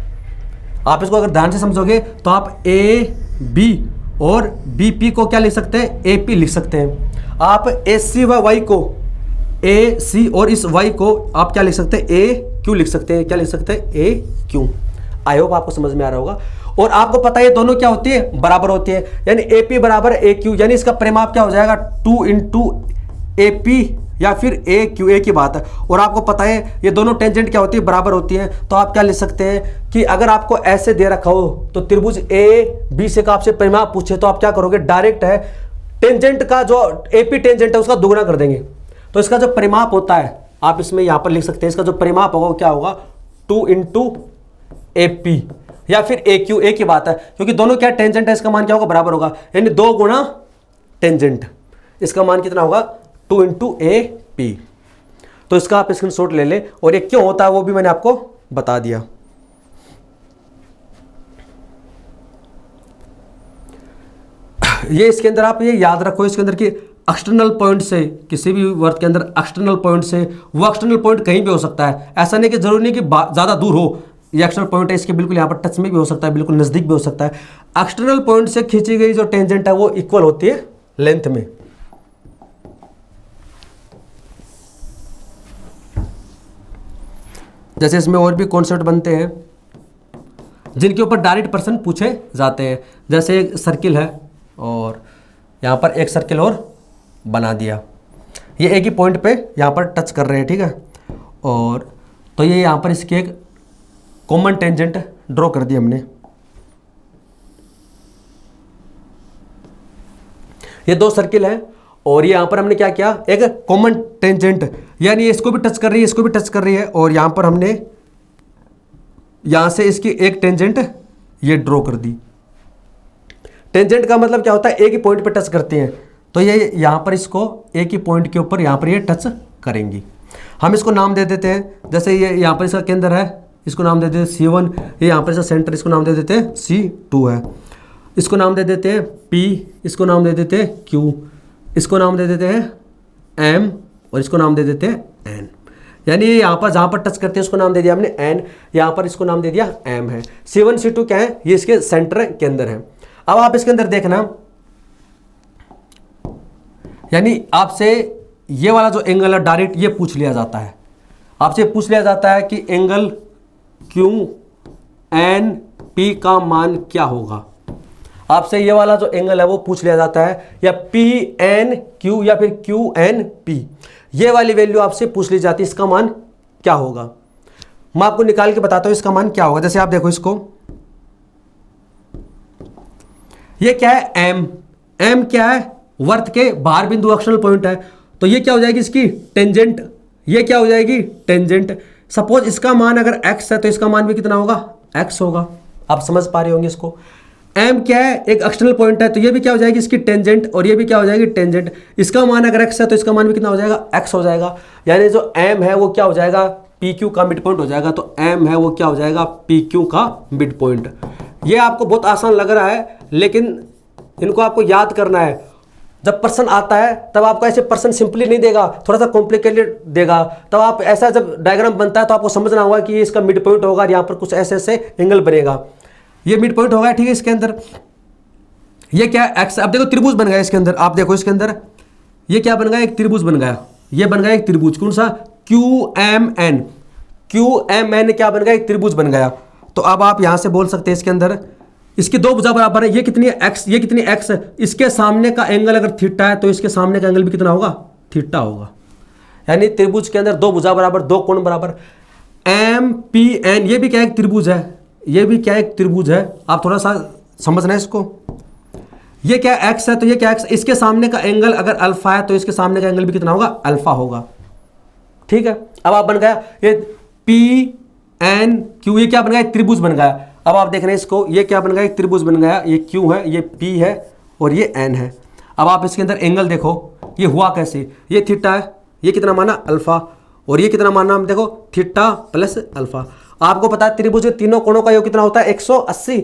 आप इसको अगर ध्यान से समझोगे तो आप ए बी और बी पी को क्या लिख सकते हैं, ए पी लिख सकते हैं। आप ए सी व वाई को, ए सी और इस वाई को आप क्या लिख सकते हैं, ए क्यू लिख सकते हैं। क्या लिख सकते हैं, ए क्यू। आई होप आपको समझ में आ रहा होगा। और आपको पता है ये दोनों क्या होती है, बराबर होती है, यानी ए पी बराबर ए क्यू, यानी इसका परिमाप क्या हो जाएगा, 2 इंटू ए पी या फिर ए क्यू, ए की बात है। और आपको पता है ये दोनों टेंजेंट क्या होती है, बराबर होती है। तो आप क्या लिख सकते हैं कि अगर आपको ऐसे दे रखा हो तो त्रिभुज ए बी से का आपसे परिमाप पूछे तो आप क्या करोगे, डायरेक्ट है टेंजेंट का जो ए पी टेंजेंट है उसका दुगुना कर देंगे। तो इसका जो परिमाप होता है आप इसमें यहां पर लिख सकते हैं, इसका जो परिमाप होगा वो क्या होगा, 2 इंटू ए पी या फिर ए क्यू, ए की बात है, क्योंकि दोनों क्या टेंजेंट है, इसका मान क्या होगा, बराबर होगा, यानी 2 गुणा टेंजेंट, इसका मान कितना होगा, 2 इंटू ए पी। तो इसका आप स्क्रीनशॉट ले लें, और ये क्यों होता है वो भी मैंने आपको बता दिया। ये इसके अंदर आप ये याद रखो, इसके अंदर कि एक्सटर्नल पॉइंट से, किसी भी वर्त के अंदर एक्सटर्नल पॉइंट से, वो एक्सटर्नल पॉइंट कहीं भी हो सकता है, ऐसा नहीं कि जरूरी नहीं कि ज़्यादा दूर हो। ये एक्सटर्नल पॉइंट है, इसके बिल्कुल यहाँ पर टच में भी हो सकता है, बिल्कुल नज़दीक भी हो सकता है। एक्सटर्नल पॉइंट से खींची गई जो टेंजेंट है वो इक्वल होती है लेंथ में। जैसे इसमें और भी कॉन्सेप्ट बनते हैं जिनके ऊपर डायरेक्ट प्रश्न पूछे जाते हैं। जैसे एक सर्किल है और यहाँ पर एक सर्किल और बना दिया, ये एक ही पॉइंट पे यहाँ पर टच कर रहे हैं, ठीक है। और तो ये यहाँ पर इसकी एक कॉमन टेंजेंट ड्रॉ कर दी हमने। ये 2 सर्किल है और ये यहाँ पर हमने क्या किया, एक कॉमन टेंजेंट, यानी इसको भी टच कर रही है, इसको भी टच कर रही है, और यहाँ पर हमने यहाँ से इसकी एक टेंजेंट ये ड्रॉ कर दी। टेंजेंट का मतलब क्या होता है, एक ही पॉइंट पे टच करते हैं, तो ये यहाँ पर इसको एक ही पॉइंट के ऊपर यहाँ पर ये टच करेंगी। हम इसको नाम दे देते हैं, जैसे ये यहाँ पर इसका केंद्र है, इसको नाम दे देते हैं C1, ये यहाँ पर इसका सेंटर, इसको नाम दे देते हैं C2 है, इसको नाम दे देते हैं P, इसको नाम दे देते हैं Q, इसको नाम दे देते हैं M, और इसको नाम दे देते हैं N। यानी ये यहाँ पर जहाँ पर टच करते हैं उसको नाम दे दिया हमने N, यहाँ पर इसको नाम दे दिया M है। C1 C2 क्या है, ये इसके सेंटर के अंदर है। अब आप इसके अंदर देखना, यानी आपसे ये वाला जो एंगल है डायरेक्ट ये पूछ लिया जाता है, आपसे पूछ लिया जाता है कि एंगल क्यू एन पी का मान क्या होगा। आपसे ये वाला जो एंगल है वो पूछ लिया जाता है, या पी एन क्यू या फिर क्यू एन पी, ये वाली वैल्यू आपसे पूछ ली जाती है, इसका मान क्या होगा। मैं आपको निकाल के बताता हूं इसका मान क्या होगा। जैसे आप देखो इसको, ये क्या है, एम, एम क्या है, वर्त के बाहर बिंदु एक्सटर्नल पॉइंट है, तो ये क्या हो जाएगी इसकी टेंजेंट, ये क्या हो जाएगी टेंजेंट। सपोज इसका मान अगर x है तो इसका मान भी कितना होगा, x होगा। आप समझ पा रहे होंगे इसको। एम क्या है, एक एक्सटर्नल पॉइंट है, तो ये भी क्या हो जाएगी इसकी टेंजेंट, और ये भी क्या हो जाएगी टेंजेंट। इसका मान अगर एक्स है तो इसका मान भी कितना हो जाएगा, एक्स हो जाएगा। यानी जो एम है वो क्या हो जाएगा, पी क्यू का मिड पॉइंट हो जाएगा। तो एम है वो क्या हो जाएगा, पी क्यू का मिड पॉइंट। ये आपको बहुत आसान लग रहा है, लेकिन इनको आपको याद करना है। जब पर्सन आता है तब आपको ऐसे पर्सन सिंपली नहीं देगा, थोड़ा सा कॉम्प्लिकेटेड देगा। तब आप ऐसा जब डायग्राम बनता है तो आपको समझना होगा कि ये इसका मिड पॉइंट होगा और यहाँ पर कुछ ऐसे ऐसे एंगल बनेगा। ये मिड पॉइंट होगा, ठीक है। इसके अंदर ये क्या एक्स, अब देखो त्रिभुज बन गया इसके अंदर। आप देखो इसके अंदर ये क्या बन गया, एक त्रिभुज बन गया। ये बन गया एक त्रिभुज, कौन सा, q m n. Q m n क्या बन गया, एक त्रिभुज बन गया। तो अब आप यहां से बोल सकते हैं इसके अंदर इसकी दो भुजा बराबर है। ये कितनी है, एक्स, ये कितनी एक्स। इसके सामने का एंगल अगर थीटा है तो इसके सामने का एंगल भी कितना होगा, थीटा होगा। यानी त्रिभुज के अंदर दो भुजा बराबर, दो कोण बराबर। एम पी एन, ये भी क्या एक त्रिभुज है, ये भी क्या एक त्रिभुज है। आप थोड़ा सा समझना है इसको। ये क्या एक्स है तो ये क्या एक्स, इसके सामने का एंगल अगर अल्फा है तो इसके सामने का एंगल भी कितना होगा, अल्फा होगा, ठीक है। अब आप बन गया ये पी एन क्यू, ये क्या बन गया, एक त्रिभुज बन गया। अब आप देख रहे हैं इसको, ये क्या बन गया, एक त्रिभुज बन गया। ये क्यू है, ये पी है और ये एन है। अब आप इसके अंदर एंगल देखो, ये हुआ कैसे, ये थीटा है, ये कितना माना, अल्फा, और ये कितना माना हम देखो, थीटा प्लस अल्फा। आपको पता है त्रिभुज के तीनों कोणों का योग कितना होता है, 180।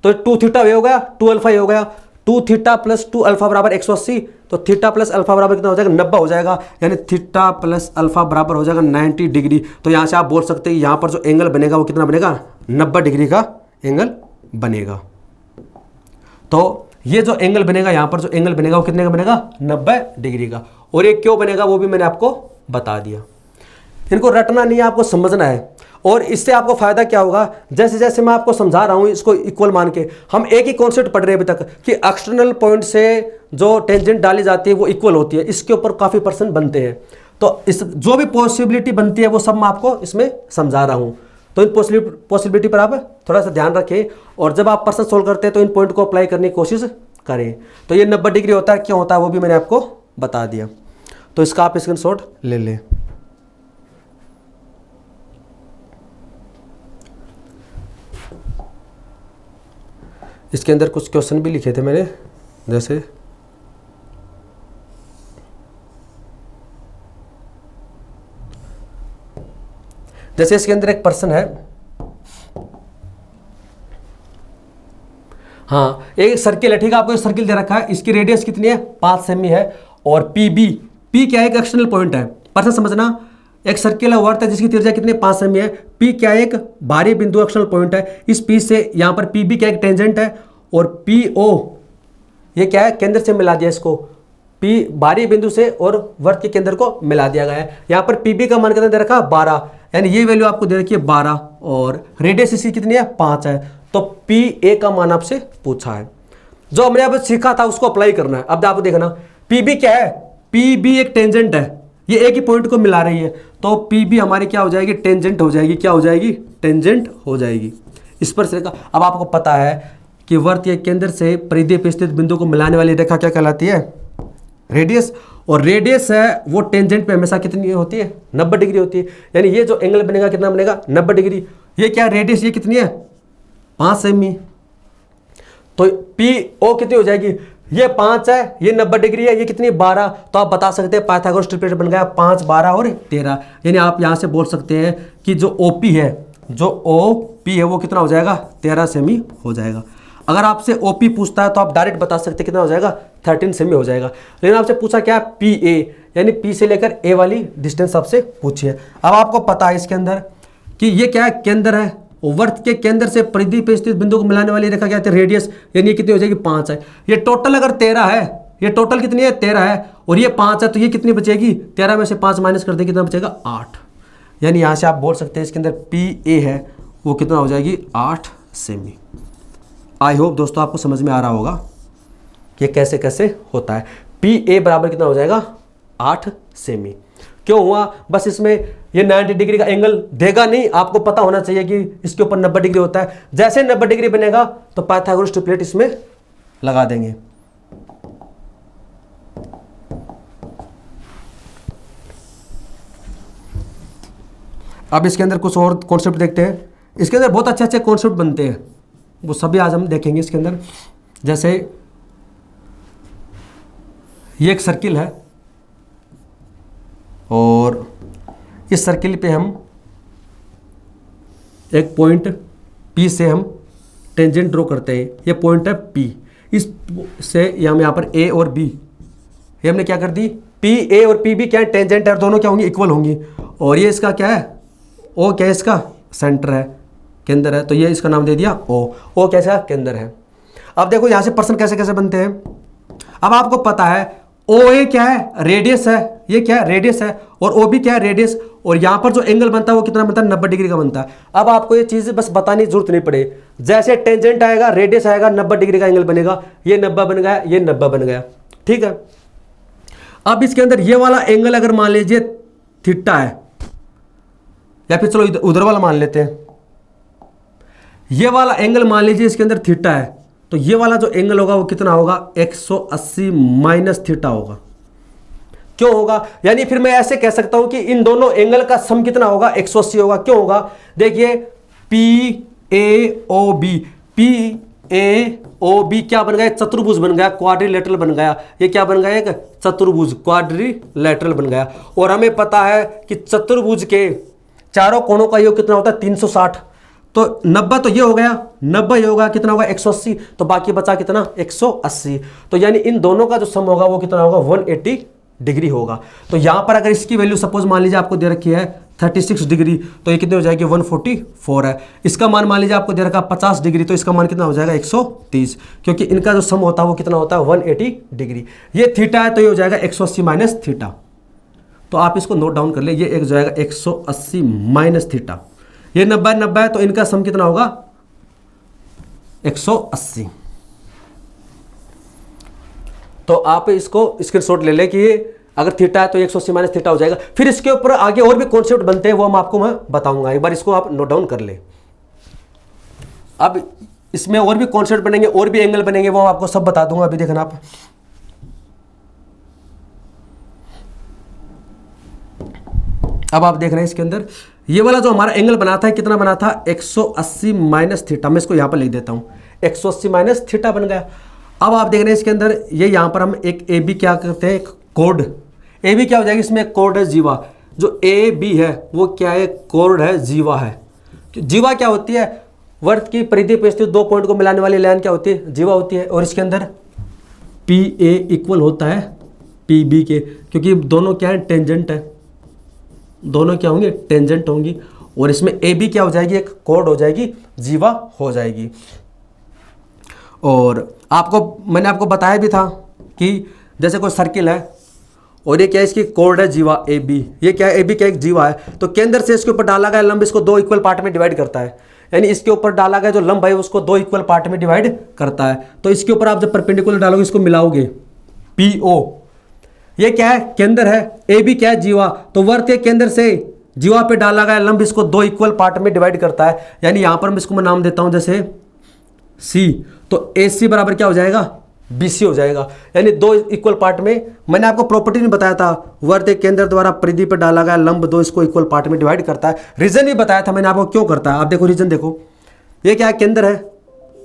तो 2 थीटा ये हो गया, 2 अल्फा ये हो गया। 2 थीटा प्लस 2 अल्फा बराबर 180। तो थीटा प्लस अल्फा बराबर कितना हो जाएगा, 90 हो जाएगा। यानी थीटा प्लस अल्फा बराबर हो जाएगा 90 डिग्री। तो यहाँ से आप बोल सकते हैं यहाँ पर जो एंगल बनेगा वो कितना बनेगा, 90 डिग्री का एंगल बनेगा। तो ये जो एंगल बनेगा, यहाँ पर जो एंगल बनेगा वो कितने का बनेगा, 90 डिग्री का। और ये क्यों बनेगा वो भी मैंने आपको बता दिया। इनको रटना नहीं है, आपको समझना है। और इससे आपको फायदा क्या होगा, जैसे जैसे मैं आपको समझा रहा हूं इसको इक्वल मान के, हम एक ही कॉन्सेप्ट पढ़ रहे हैं अभी तक कि एक्सटर्नल पॉइंट से जो टेंजेंट डाली जाती है वो इक्वल होती है। इसके ऊपर काफी पर्सन बनते हैं। तो इस जो भी पॉसिबिलिटी बनती है वो सब मैं आपको इसमें समझा रहा हूं। तो इन पॉसिबिलिटी पर आप थोड़ा सा ध्यान रखें, और जब आप पर्सन सोल्व करते हैं तो इन पॉइंट को अप्लाई करने की कोशिश करें। तो ये 90 डिग्री होता है, क्यों होता है वो भी मैंने आपको बता दिया। तो इसका आप स्क्रीनशॉट ले लें। इसके अंदर कुछ क्वेश्चन भी लिखे थे मैंने, जैसे इसके अंदर एक पर्सन है, हाँ एक सर्किल है, ठीक है। आपको एक सर्किल दे रखा है, इसकी रेडियस कितनी है, 5 सेमी है। और पी क्या है, एक एक्सटर्नल पॉइंट है। पर्सन समझना, एक सर्किल है, वर्त है जिसकी त्रिज्या कितनी 5 सेमी है। पी क्या है, एक बाहरी बिंदु एक्सटर्नल पॉइंट है। इस पी से यहाँ पर पी बी क्या एक टेंजेंट है, और पी ओ ये क्या है, केंद्र से मिला दिया इसको। पी बाहरी बिंदु से और वर्त के केंद्र को मिला दिया गया है। यहाँ पर पी बी का मान कितना दे रखा है, 12, यानी ये वैल्यू आपको दे रखी है 12, और रेडियस इसकी कितनी है, 5 है। तो पी ए का मान आपसे पूछा है, जो हमने अब सीखा था उसको अप्लाई करना है। अब आपको देखना, पी बी क्या है, पी बी एक टेंजेंट है, ये एक ही पॉइंट को मिला रही है। तो पी बी हमारी क्या हो जाएगी, टेंजेंट हो जाएगी। क्या हो जाएगी, टेंजेंट हो जाएगी। इस पर से अब आपको पता है कि वर्त के केंद्र से परिधि पे स्थित बिंदु को मिलाने वाली रेखा क्या कहलाती है, रेडियस। और रेडियस है वो टेंजेंट पे हमेशा कितनी होती है, 90 डिग्री होती है। यानी ये जो एंगल बनेगा कितना बनेगा, 90 डिग्री। ये क्या रेडियस, ये कितनी है, 5 सेमी। तो पी ओ कितनी हो जाएगी, ये 5 है, ये 90 डिग्री है, ये कितनी 12। तो आप बता सकते हैं पाइथागोरस ट्रिपलेट बन गया 5, 12 और 13। यानी आप यहाँ से बोल सकते हैं कि जो ओपी है, जो ओपी है वो कितना हो जाएगा, 13 सेमी हो जाएगा। अगर आपसे ओपी पूछता है तो आप डायरेक्ट बता सकते हैं कितना हो जाएगा, 13 सेमी हो जाएगा। लेकिन आपसे पूछा क्या, पी ए, यानी पी से लेकर ए वाली डिस्टेंस आपसे पूछी है। अब आपको पता है इसके अंदर कि ये क्या है, केंद्र है। वर्त के केंद्र से परिधि पे स्थित बिंदु को मिलाने वाली रेखा क्या है, रेडियस। यानी कितनी हो जाएगी, 5 है। ये टोटल अगर 13 है, ये टोटल कितनी है, 13 है, और ये 5 है, तो ये कितनी बचेगी, 13 में से 5 माइनस कर दें कितना बचेगा, 8। यानी यहाँ से आप बोल सकते हैं इसके अंदर पी ए है वो कितना हो जाएगी, 8 सेमी। आई होप दोस्तों आपको समझ में आ रहा होगा कि कैसे कैसे होता है। पी ए बराबर कितना हो जाएगा, 8 सेमी। क्यों हुआ, बस इसमें ये 90 डिग्री का एंगल देगा नहीं, आपको पता होना चाहिए कि इसके ऊपर 90 डिग्री होता है। जैसे 90 डिग्री बनेगा तो पाइथागोरस ट्रिपलेट इसमें लगा देंगे। अब इसके अंदर कुछ और कॉन्सेप्ट देखते हैं। इसके अंदर बहुत अच्छे अच्छे कॉन्सेप्ट बनते हैं, वो सभी आज हम देखेंगे इसके अंदर। जैसे ये एक सर्किल है और इस सर्किल पे हम एक पॉइंट P से हम टेंजेंट ड्रॉ करते हैं। ये पॉइंट है P, इस से हम यहाँ पर A और B, ये हमने क्या कर दी, P A और P B क्या है, टेंजेंट है और दोनों क्या होंगी, इक्वल होंगी। और ये इसका क्या है, O क्या है, इसका सेंटर है, केंद्र है, तो ये इसका नाम दे दिया O कैसा केंद्र है। अब देखो यहाँ से पर्सन कैसे कैसे बनते हैं। अब आपको पता है OA क्या है, रेडियस है, ये क्या है, रेडियस है, और OB क्या है, रेडियस, और यहाँ पर जो एंगल बनता है वो कितना बनता है, 90 डिग्री का बनता है। अब आपको ये चीज़ बस बताने की जरूरत नहीं पड़े, जैसे टेंजेंट आएगा, रेडियस आएगा, 90 डिग्री का एंगल बनेगा, ये 90 बन गया, ये 90 बन गया, ठीक है। अब इसके अंदर ये वाला एंगल अगर मान लीजिए थीटा है, या फिर चलो उधर वाला मान लेते हैं, ये वाला एंगल मान लीजिए इसके अंदर थीटा है, तो ये वाला जो एंगल होगा वो कितना होगा, 180 माइनस थीटा होगा। क्यों होगा, यानी फिर मैं ऐसे कह सकता हूं कि इन दोनों एंगल का सम कितना होगा, 180 होगा। क्यों होगा, देखिए PAOB क्या बन गया, चतुर्भुज बन गया, क्वाड्रिलेटरल बन गया। ये क्या बन गया, एक चतुर्भुज, क्वाड्रिलेटरल बन गया। और हमें पता है कि चतुर्भुज के चारों कोणों का योग कितना होता है, 360, तो 90 तो ये हो गया, 90 ये होगा, कितना होगा, 180, तो बाकी बचा कितना, 180। तो यानी इन दोनों का जो सम होगा वो कितना होगा, 180 डिग्री होगा। तो यहां पर अगर इसकी वैल्यू सपोज मान लीजिए आपको दे रखी है 36 डिग्री, तो ये कितनी हो जाएगी, 144 है। इसका मान मान लीजिए आपको दे रखा 50 डिग्री, तो इसका मान कितना हो जाएगा, 130, क्योंकि इनका जो सम होता है वो कितना होता है, 180 डिग्री। ये थीटा है तो ये हो जाएगा 180 माइनस थीटा, तो आप इसको नोट डाउन कर ले, ये एक जो जाएगा 180 माइनस थीटा, ये 90 है, तो इनका सम कितना होगा, 180। तो आप इसको स्क्रीनशॉट ले ले कि अगर थीटा है तो 180 माइनस थीटा हो जाएगा। फिर इसके ऊपर आगे और भी कॉन्सेप्ट बनते हैं, वो मैं बताऊंगा, एक बार इसको आप नोट डाउन कर ले। अब इसमें और भी कॉन्सेप्ट बनेंगे, और भी एंगल बनेंगे, वो आपको सब बता दूंगा। अभी देखना आप, अब आप देख रहे हैं इसके अंदर ये वाला जो हमारा एंगल बना था, कितना बना था, 180 माइनस थीटा। मैं इसको यहां पर लिख देता हूं, 180 माइनस थीटा बन गया। अब आप देख रहे हैं इसके अंदर ये यहां पर हम एक AB क्या करते हैं, एक कोड AB क्या हो जाएगी, इसमें एक कोड है जीवा, जो AB है वो क्या है, कोड है, जीवा है। जीवा क्या होती है, वर्त की परिधि पे स्थित दो पॉइंट को मिलाने वाली लाइन क्या होती है, जीवा होती है। और इसके अंदर PA इक्वल होता है PB के, क्योंकि दोनों क्या है, टेंजेंट है, दोनों क्या होंगे, टेंजेंट होंगी। और इसमें AB क्या हो जाएगी, एक कोड हो जाएगी, जीवा हो जाएगी। और मैंने आपको बताया भी था कि जैसे कोई सर्किल है और ये क्या है, इसकी कोड है जीवा AB, ये क्या है, AB क्या एक जीवा है, तो केंद्र से इसके ऊपर डाला गया लंब इसको दो इक्वल पार्ट में डिवाइड करता है, यानी इसके ऊपर डाला गया जो लंब है उसको दो इक्वल पार्ट में डिवाइड करता है। तो इसके ऊपर आप जब परपेंडिकुलर डालोगे, इसको मिलाओगे, PO ये क्या है, केंद्र है, AB क्या है, जीवा, तो वर्त के केंद्र से जीवा पे डाला गया लंब इसको दो इक्वल पार्ट में डिवाइड करता है। यानी यहां पर मैं इसको नाम देता हूं जैसे C, तो AC बराबर क्या हो जाएगा, BC हो जाएगा। यानी दो इक्वल पार्ट में, मैंने आपको प्रॉपर्टी में बताया था, वर्त के केंद्र द्वारा परिधि पर डाला गया लंब दो इसको इक्वल पार्ट में डिवाइड करता है। रीजन भी बताया था मैंने आपको क्यों करता है। आप देखो रीजन देखो, ये क्या है, केंद्र है,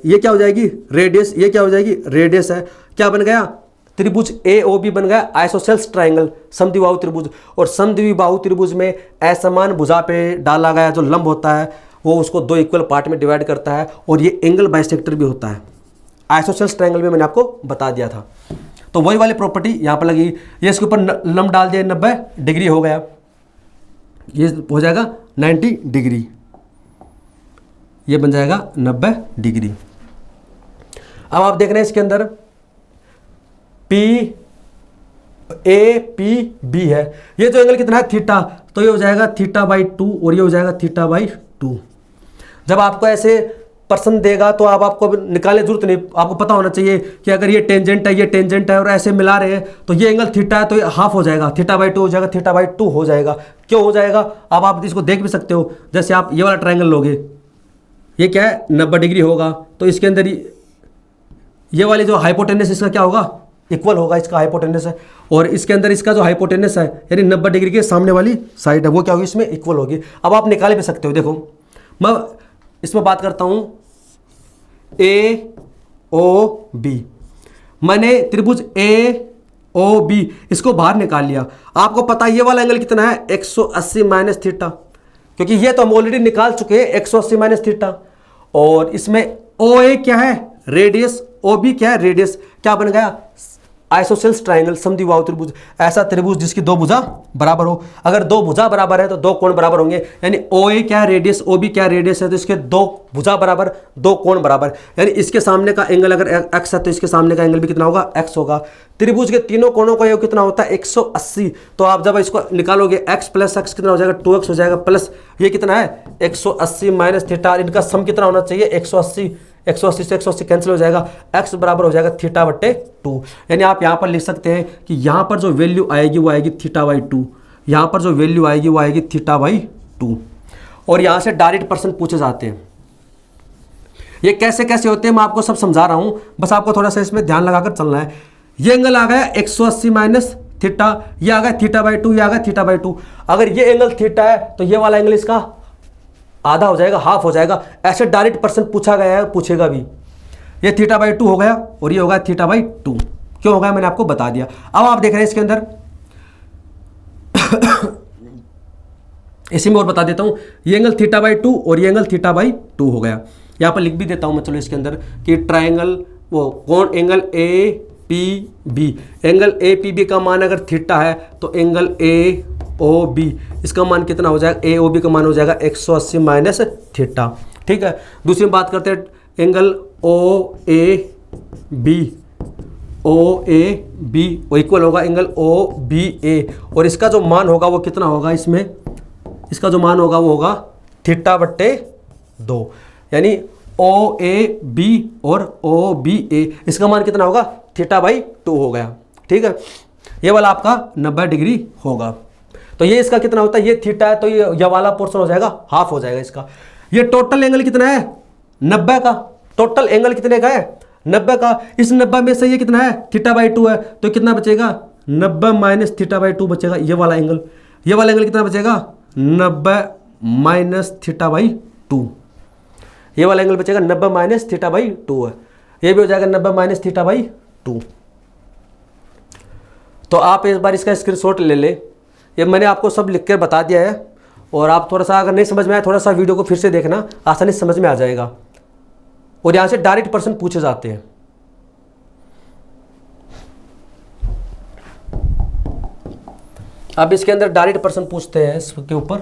ये क्या हो जाएगी, रेडियस, ये क्या हो जाएगी, रेडियस है, क्या बन गया, त्रिभुज AOB बन गया, आइसोसेल्स ट्राइंगल, समद्विबाहु त्रिभुज। और समद्विबाहु त्रिभुज में असमान भुजा पे डाला गया जो लंब होता है वो उसको दो इक्वल पार्ट में डिवाइड करता है, और ये एंगल बाइसेक्टर भी होता है। आइसोसेल्स ट्राइंगल में मैंने आपको बता दिया था, तो वही वाली प्रॉपर्टी यहाँ पर लगी। ये इसके ऊपर लंब डाल दिया, 90 डिग्री हो गया, ये हो जाएगा 90 डिग्री, ये बन जाएगा 90 डिग्री। अब आप देख रहे हैं इसके अंदर PAPB है, ये जो एंगल कितना है, थीटा, तो ये हो जाएगा θ/2 और ये हो जाएगा θ/2। जब आपको ऐसे पर्सन देगा तो आपको निकालने की जरूरत नहीं, आपको पता होना चाहिए कि अगर ये टेंजेंट है, ये टेंजेंट है और ऐसे मिला रहे हैं, तो ये एंगल थीटा है तो ये हाफ हो जाएगा, θ/2 हो जाएगा, θ/2 हो जाएगा। क्यों हो जाएगा, अब आप इसको देख भी सकते हो। जैसे आप ये वाला ट्रायंगल लोगे, ये क्या है, 90 डिग्री होगा, तो इसके अंदर ये वाली जो हाइपोटेनस इसका क्या होगा, इक्वल होगा, इसका हाइपोटेनस है। और इसके अंदर इसका जो हाइपोटेनस है यानी 90 डिग्री के सामने वाली साइड है वो क्या होगी, इसमें इक्वल होगी। अब आप निकाल भी सकते हो। देखो मैं इसमें बात करता हूँ ए ओ बी, मैंने त्रिभुज ए ओ बी इसको बाहर निकाल लिया। आपको पता है ये वाला एंगल कितना है 180 माइनस थीटा, क्योंकि ये तो हम ऑलरेडी निकाल चुके हैं 180 माइनस थीटा। और इसमें ओ ए क्या है रेडियस, ओ बी क्या है रेडियस, क्या बन गया आइसोसेल्स ट्राइंगल, समद्विबाहु त्रिभुज। ऐसा त्रिभुज जिसकी दो भुजा बराबर हो, अगर दो भुजा बराबर है तो दो कोण बराबर होंगे, यानी ओ ए क्या है रेडियस, ओ बी क्या रेडियस है, तो इसके दो भुजा बराबर दो कोण बराबर, यानी इसके सामने का एंगल अगर एक्स है तो इसके सामने का एंगल भी कितना होगा एक्स होगा। त्रिभुज के तीनों कोणों का योग कितना होता है 180, तो आप जब इसको निकालोगे x प्लस एक्स कितना हो जाएगा 2x हो जाएगा, प्लस ये कितना है 180 माइनस थीटा, इनका सम कितना होना चाहिए 180, 180 से 180 कैंसिल हो जाएगा, x बराबर हो जाएगा थीटा बटे 2। यानी आप यहाँ पर लिख सकते हैं कि यहाँ पर जो वैल्यू आएगी वो आएगी थीटा बाई 2, यहाँ पर जो वैल्यू आएगी वो आएगी थीटा बाई 2। और यहाँ से डायरेक्ट पर्सन पूछे जाते हैं, ये कैसे कैसे होते हैं मैं आपको सब समझा रहा हूँ, बस आपको थोड़ा सा इसमें ध्यान लगाकर चलना है। ये एंगल आ गया 180 माइनस थीटा, ये आ गया थीटा बाई 2, ये आ गया थीटा बाई 2। अगर ये एंगल थीटा है तो ये वाला एंगल इसका आधा हो जाएगा, हाफ हो जाएगा। ऐसे डायरेक्ट पर्सन पूछा गया है, पूछेगा भी। ये थीटा बाई 2 हो गया और ये हो गया थीटा बाई 2। क्यों हो गया मैंने आपको बता दिया। अब आप देख रहे हैं इसके अंदर इसी में और बता देता हूं, ये एंगल थीटा बाई 2 और ये एंगल थीटा बाई 2 हो गया। यहां पर लिख भी देता हूं मैं, चलो इसके अंदर कि ट्राइंगल वो कौन angle a p b, angle a p b का मान अगर थीटा है तो एंगल ए ओ बी इसका मान कितना हो जाएगा, ए ओ बी का मान हो जाएगा 180 माइनस थीटा। ठीक है, दूसरी बात करते हैं angle o a b, o a b वो इक्वल होगा एंगल ओ बी ए, और इसका जो मान होगा वो कितना होगा, इसमें इसका जो मान होगा वो होगा थीटा बट्टे 2, यानी ओ ए बी और ओ बी ए इसका मान कितना होगा थीटा बाई 2 हो गया। ठीक है, ये वाला आपका 90 डिग्री होगा। तो ये इसका कितना होता है, ये थीटा है तो ये वाला पोर्शन हो जाएगा हाफ हो जाएगा इसका। ये टोटल एंगल कितना है 90 का, टोटल एंगल कितने का है 90 का। इस 90 में से ये कितना है थीटा बाई 2 है, तो कितना बचेगा 90 माइनस थीटा बाई 2 बचेगा। ये वाला एंगल कितना बचेगा 90 माइनस थीटा बाई 2, ये वाला एंगल बचेगा 90 माइनस थीटा बाई 2 है, ये भी हो जाएगा 90 माइनस थीटा बाई 2। तो आप इस बार इसका स्क्रीनशॉट ले ले, ये मैंने आपको सब लिख कर बता दिया है। और आप थोड़ा सा अगर नहीं समझ में आया थोड़ा सा वीडियो को फिर से देखना, आसानी से समझ में आ जाएगा। और यहां से डायरेक्ट पर्सन पूछे जाते हैं। अब इसके अंदर डायरेक्ट पर्सन पूछते हैं इसके ऊपर,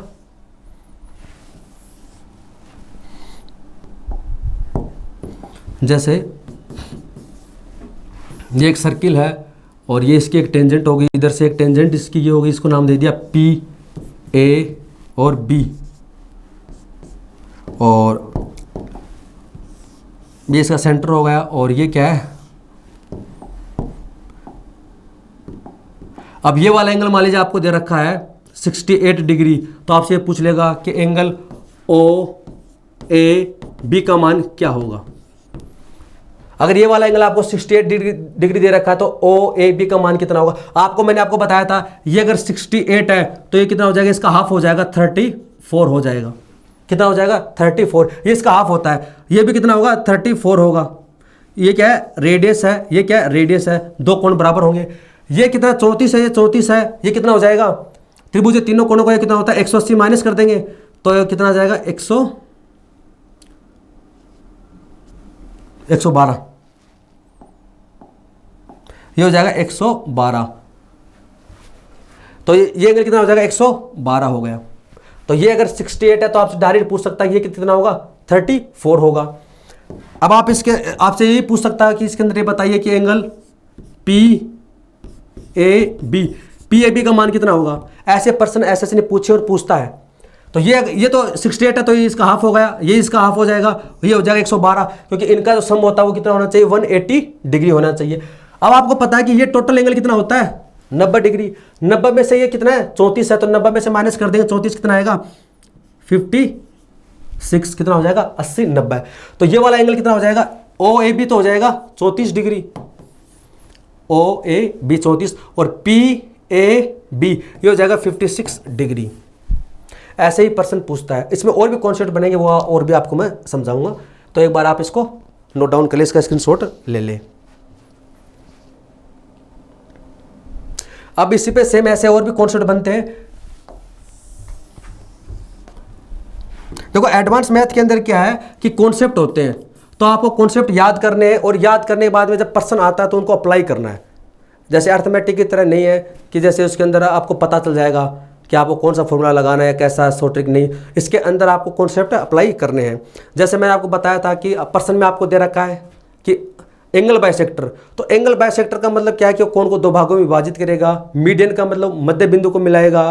जैसे ये एक सर्किल है और ये इसकी एक टेंजेंट होगी, इधर से एक टेंजेंट इसकी ये होगी, इसको नाम दे दिया पी ए और बी, और ये इसका सेंटर हो गया। और ये क्या है, अब ये वाला एंगल मान लीजिए आपको दे रखा है 68 डिग्री, तो आपसे ये पूछ लेगा कि एंगल ओ ए बी का मान क्या होगा। अगर ये वाला एंगल आपको 68 डिग्री दे रखा है तो ओ ए बी का मान कितना होगा। मैंने आपको बताया था ये अगर 68 है तो ये कितना हो जाएगा, इसका हाफ हो जाएगा 34 हो जाएगा। कितना हो जाएगा 34, ये इसका हाफ होता है, ये भी कितना होगा 34 होगा। ये क्या है रेडियस है, ये क्या है रेडियस है, दो कोण बराबर होंगे। ये कितना 34 है, ये 34 है, ये कितना हो जाएगा त्रिभुज के तीनों कोणों का ये कितना होता है 180 माइनस कर देंगे तो ये कितना आ जाएगा 112, ये हो जाएगा 112। तो ये एंगल कितना हो जाएगा 112 हो गया। तो ये अगर 68 है तो आपसे डायरेक्ट पूछ सकता है ये कितना होगा 34 होगा। अब आप इसके आपसे यही पूछ सकता है कि इसके अंदर ये बताइए कि एंगल पी ए बी का मान कितना होगा। ऐसे पर्सन ऐसे नहीं पूछे और पूछता है। तो ये तो 68 है तो ये इसका हाफ हो गया, ये इसका हाफ हो जाएगा, ये हो जाएगा 112, क्योंकि इनका जो सम होता है वो कितना होना चाहिए 180 डिग्री होना चाहिए। अब आपको पता है कि ये टोटल एंगल कितना होता है 90 डिग्री। 90 में से ये कितना है 34 है, तो 90 में से माइनस कर देंगे 34 कितना आएगा 56, कितना हो जाएगा 80 90। तो ये वाला एंगल कितना हो जाएगा ओ ए बी तो हो जाएगा 34 डिग्री, ओ ए बी 34, और पी ए बी ये हो जाएगा 56 डिग्री। ऐसे ही पर्सन पूछता है। इसमें और भी कॉन्सेप्ट बनेंगे वो और भी आपको मैं समझाऊंगा। तो एक बार आप इसको नोट डाउन कर ले, इसका स्क्रीनशॉट ले ले। अब इसी पे सेम ऐसे और भी कॉन्सेप्ट बनते हैं। देखो एडवांस मैथ के अंदर क्या है कि कॉन्सेप्ट होते हैं, तो आपको कॉन्सेप्ट याद करने हैं और याद करने के बाद में जब पर्सन आता है तो उनको अप्लाई करना है। जैसे अर्थमेटिक की तरह नहीं है कि जैसे उसके अंदर आपको पता चल जाएगा कि आपको कौन सा फॉर्मूला लगाना है, कैसा सॉर्टिंग, नहीं, इसके अंदर आपको कॉन्सेप्ट अप्लाई करने हैं। जैसे मैंने आपको बताया था कि पर्सन में आपको दे रखा है कि एंगल बाइसेक्टर, तो एंगल बाइसेक्टर का मतलब क्या है कि वो कोण को दो भागों में विभाजित करेगा, मीडियन का मतलब मध्य बिंदु को मिलाएगा,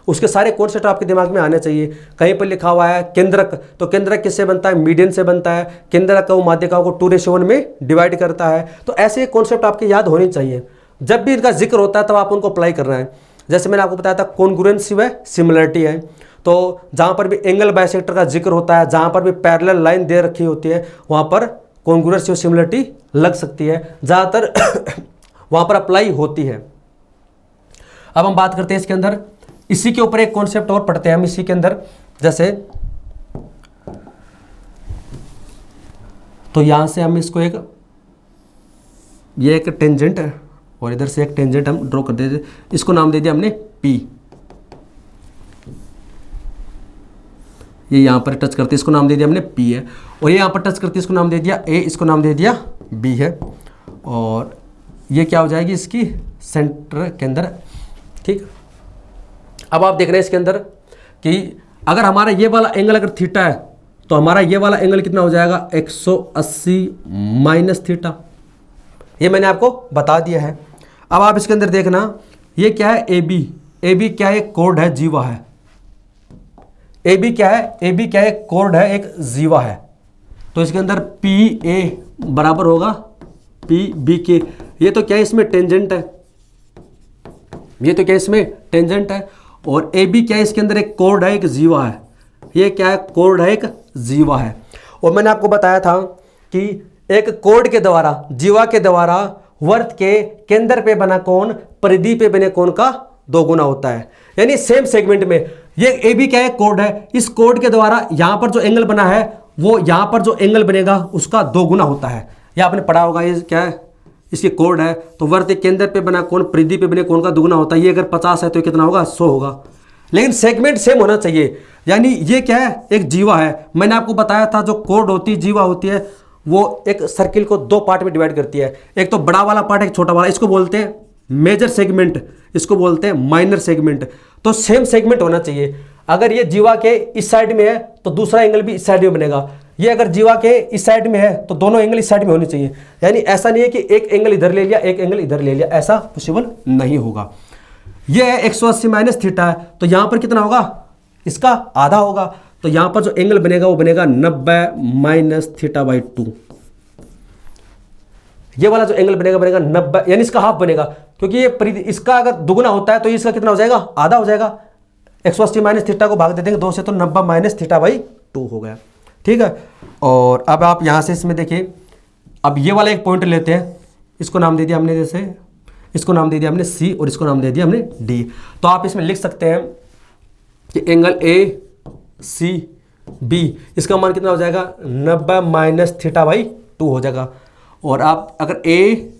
उसके सारे कॉन्सेप्ट आपके दिमाग में आने चाहिए। कहीं पर लिखा हुआ है केंद्रक, तो केंद्रक किससे बनता है, मीडियन से बनता है। केंद्रक को माध्यिका को 2:1 में डिवाइड करता है। तो ऐसे कॉन्सेप्ट आपके याद होने चाहिए। जब भी इनका जिक्र होता है तब आप उनको अप्लाई करना है। जैसे मैंने आपको बताया था कॉन्ग्रुएंसी व सिमिलरिटी है, तो जहाँ पर भी एंगल बाइसेक्टर का जिक्र होता है, जहाँ पर भी पैरेलल लाइन दे रखी होती है, वहाँ पर कॉन्ग्रुएंसी और सिमिलरिटी लग सकती है, ज़्यादातर वहाँ पर अप्लाई होती है। अब हम बात करते हैं इसके अंदर, इसी के ऊपर एक कॉन्सेप्ट और पढ़ते हैं हम इसी के अंदर। जैसे तो यहाँ से हम इसको ये एक टेंजेंट है और इधर से एक टेंजेंट हम ड्रॉ कर देते, इसको नाम दे दिया हमने P। ये यहाँ पर टच करते इसको नाम दे दिया हमने P है, और ये यहाँ पर टच करते इसको नाम दे दिया A, इसको नाम दे दिया B है, और ये क्या हो जाएगी इसकी सेंटर के अंदर। ठीक, अब आप देख रहे हैं इसके अंदर कि अगर हमारा ये वाला एंगल अगर थीटा है तो हमारा ये वाला एंगल कितना हो जाएगा 180 माइनस थीटा। ये मैंने आपको बता दिया है। अब आप इसके अंदर देखना, ये क्या है ए बी क्या है, एक कोड है, जीवा है। ए बी क्या है, ए बी क्या है, एक कोड है, एक जीवा है। तो इसके अंदर पी ए बराबर होगा पी बी के। ये तो क्या है, इसमें टेंजेंट है, ये तो क्या इसमें टेंजेंट है, और ए बी क्या है, इसके अंदर एक कोड है, एक जीवा है। ये क्या है, कोड है, एक जीवा है। और मैंने आपको बताया था कि एक कोड के द्वारा, जीवा के द्वारा वर्त के केंद्र पे बना कोण परिधि पे बने कोण का 2 गुना होता है। यानी सेम सेगमेंट में ये ए बी क्या है, कोड है, इस कोड के द्वारा यहां पर जो एंगल बना है वो यहां पर जो एंगल बनेगा उसका 2 गुना होता है। ये आपने पढ़ा होगा, ये क्या है, इसकी कोड है। तो वर्त के केंद्र पे बना कोण परिधि पे बने कोण का 2 गुना होता है। ये अगर 50 है तो कितना होगा, 100 होगा, लेकिन सेगमेंट सेम होना चाहिए। यानी ये क्या है, एक जीवा है। मैंने आपको बताया था जो कोड होती है, जीवा होती है, वो एक सर्किल को 2 पार्ट में डिवाइड करती है। एक तो बड़ा वाला पार्ट, एक छोटा वाला, इसको बोलते हैं मेजर सेगमेंट, इसको बोलते हैं माइनर सेगमेंट। तो सेम सेगमेंट होना चाहिए। अगर ये जीवा के इस साइड में है तो दूसरा एंगल भी इस साइड में बनेगा। ये अगर जीवा के इस साइड में है तो दोनों एंगल इस साइड में होनी चाहिए। यानी ऐसा नहीं है कि एक एंगल इधर ले लिया, एक एंगल इधर ले लिया, ऐसा पॉसिबल नहीं होगा। ये है 180 माइनस थीटा है, तो यहां पर कितना होगा, इसका आधा होगा। तो यहां पर जो एंगल बनेगा वो बनेगा 90 माइनस थीटा बाई 2। ये वाला जो एंगल बनेगा 90, यानी इसका हाफ बनेगा, क्योंकि ये इसका अगर दुगुना होता है तो इसका कितना हो जाएगा, आधा हो जाएगा। 180 माइनस थीटा को भाग दे देंगे 2 से, तो 90 माइनस थीटा बाई 2 हो गया। ठीक है, और अब आप यहां से इसमें देखिए, अब ये वाला एक पॉइंट लेते हैं, इसको नाम दे दिया हमने, जैसे इसको नाम दे दिया हमने सी और इसको नाम दे दिया हमने डी। तो आप इसमें लिख सकते हैं कि एंगल ए सी बी, इसका मान कितना हो जाएगा, 90 माइनस थीटा बाई 2 हो जाएगा। और आप अगर ए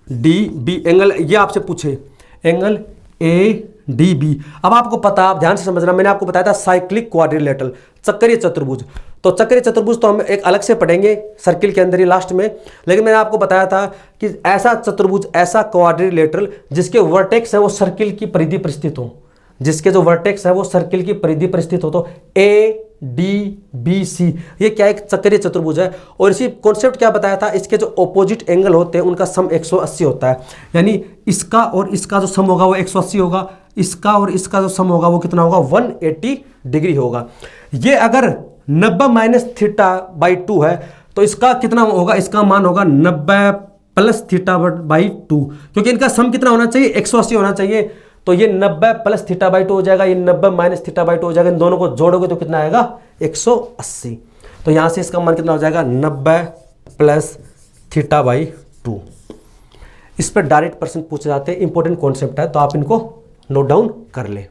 डी बी एंगल, ये आपसे पूछे एंगल ए डी बी, अब आपको पता, आप ध्यान से समझना, मैंने आपको बताया था साइक्लिक क्वाड्रिलेटरल, चक्रीय चतुर्भुज। तो चक्रीय चतुर्भुज तो हम एक अलग से पढ़ेंगे सर्किल के अंदर ही लास्ट में, लेकिन मैंने आपको बताया था कि ऐसा चतुर्भुज, ऐसा क्वाड्रिलेटरल जिसके वर्टेक्स है वो सर्किल की परिधि पर स्थित हो, जिसके जो वर्टेक्स है वो सर्किल की परिधि पर स्थित हो। तो ए डी बी सी, ये क्या एक चक्रीय चतुर्भुज है। और इसी कॉन्सेप्ट क्या बताया था, इसके जो ऑपोजिट एंगल होते हैं उनका सम 180 होता है। यानी इसका और इसका जो सम होगा वो 180 होगा, इसका और इसका जो सम होगा वो कितना होगा, 180 डिग्री होगा। ये अगर 90 माइनस थीटा बाई 2 है तो इसका कितना होगा, इसका मान होगा 90 प्लस थीटा बाई 2, क्योंकि इनका सम कितना होना चाहिए, 180 होना चाहिए। तो ये 90 प्लस थीटा बाई 2 हो जाएगा, ये 90 माइनस थीटा बाई 2 हो जाएगा। इन दोनों को जोड़ोगे तो कितना आएगा, 180। तो यहां से इसका मान कितना हो जाएगा, 90 प्लस थीटा बाई 2। इस पर डायरेक्ट प्रश्न पूछे जाते हैं, इंपॉर्टेंट कॉन्सेप्ट है, तो आप इनको नोट डाउन कर ले।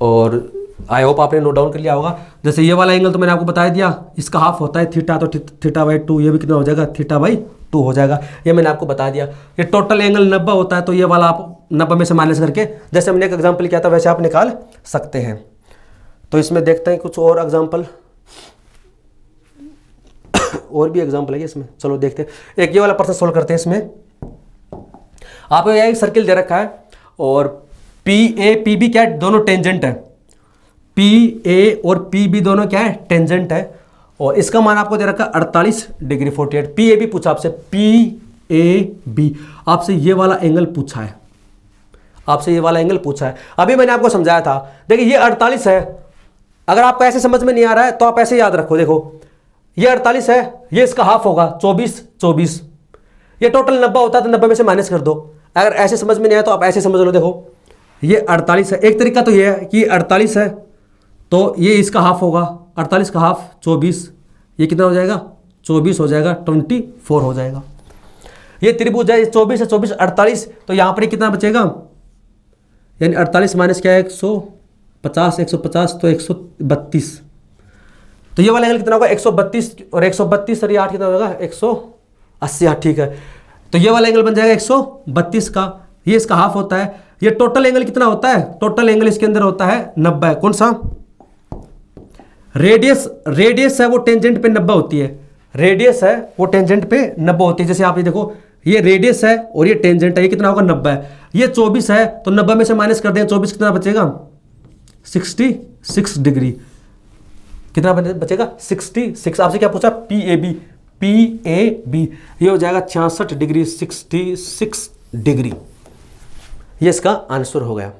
और आई होप आपने नोट डाउन कर लिया होगा। जैसे ये वाला एंगल तो मैंने आपको बता दिया, इसका हाफ होता है थीटा, तो थीटा बाई 2, ये भी कितना हो जाएगा, थीटा बाई 2 हो जाएगा, ये मैंने आपको बता दिया। ये टोटल एंगल 90 होता है, तो ये वाला आप 90 में से माइनस करके जैसे हमने एक एग्जाम्पल किया था वैसे आप निकाल सकते हैं। तो इसमें देखते हैं कुछ और एग्जाम्पल, और भी एग्जाम्पल है इसमें, चलो देखते हैं। एक ये वाला पर्सन सोल्व करते हैं। इसमें आपको यह एक सर्किल दे रखा है और पी ए पी बी क्या है, दोनों टेंजेंट है। पी ए और पी बी दोनों क्या है, टेंजेंट है, और इसका मान आपको दे रखा है 48 डिग्री 48। पी ए बी पूछा आपसे, पी ए बी आपसे ये वाला एंगल पूछा है, आपसे ये वाला एंगल पूछा है। अभी मैंने आपको समझाया था, देखिए ये 48 है, अगर आपको ऐसे समझ में नहीं आ रहा है तो आप ऐसे याद रखो, देखो ये 48 है, ये इसका हाफ होगा 24 24, ये टोटल 90 होता है तो 90 में से माइनस कर दो। अगर ऐसे समझ में नहीं आया तो आप ऐसे समझ लो, देखो ये 48 है। एक तरीका तो ये है कि 48 है तो ये इसका हाफ होगा, 48 का हाफ 24, ये कितना हो जाएगा, 24 हो जाएगा, 24 हो जाएगा। ये त्रिभुज है, 24 है, 24 48, तो यहाँ पर कितना बचेगा, यानी 48 माइनस क्या है 150, 150 तो 132, तो ये वाला एंगल कितना होगा 132, और 132 और ये 8 कितना होगा 180। हाँ ठीक है, तो ये वाला एंगल बन जाएगा 132 का, ये इसका हाफ होता है। ये टोटल एंगल कितना होता है, टोटल एंगल इसके अंदर होता है 90। कौन सा, रेडियस है वो टेंजेंट पे 90 होती है, रेडियस है वो टेंजेंट पे 90 होती है। जैसे आप ये देखो, ये रेडियस है और ये टेंजेंट है, ये कितना होगा 90 है। ये 24 है तो 90 में से माइनस कर दें, 24 कितना बचेगा 66 डिग्री, कितना बचेगा 66। आपसे क्या पूछा, पी ए बी, ये हो जाएगा 66 डिग्री, 66 डिग्री, ये इसका आंसर हो गया।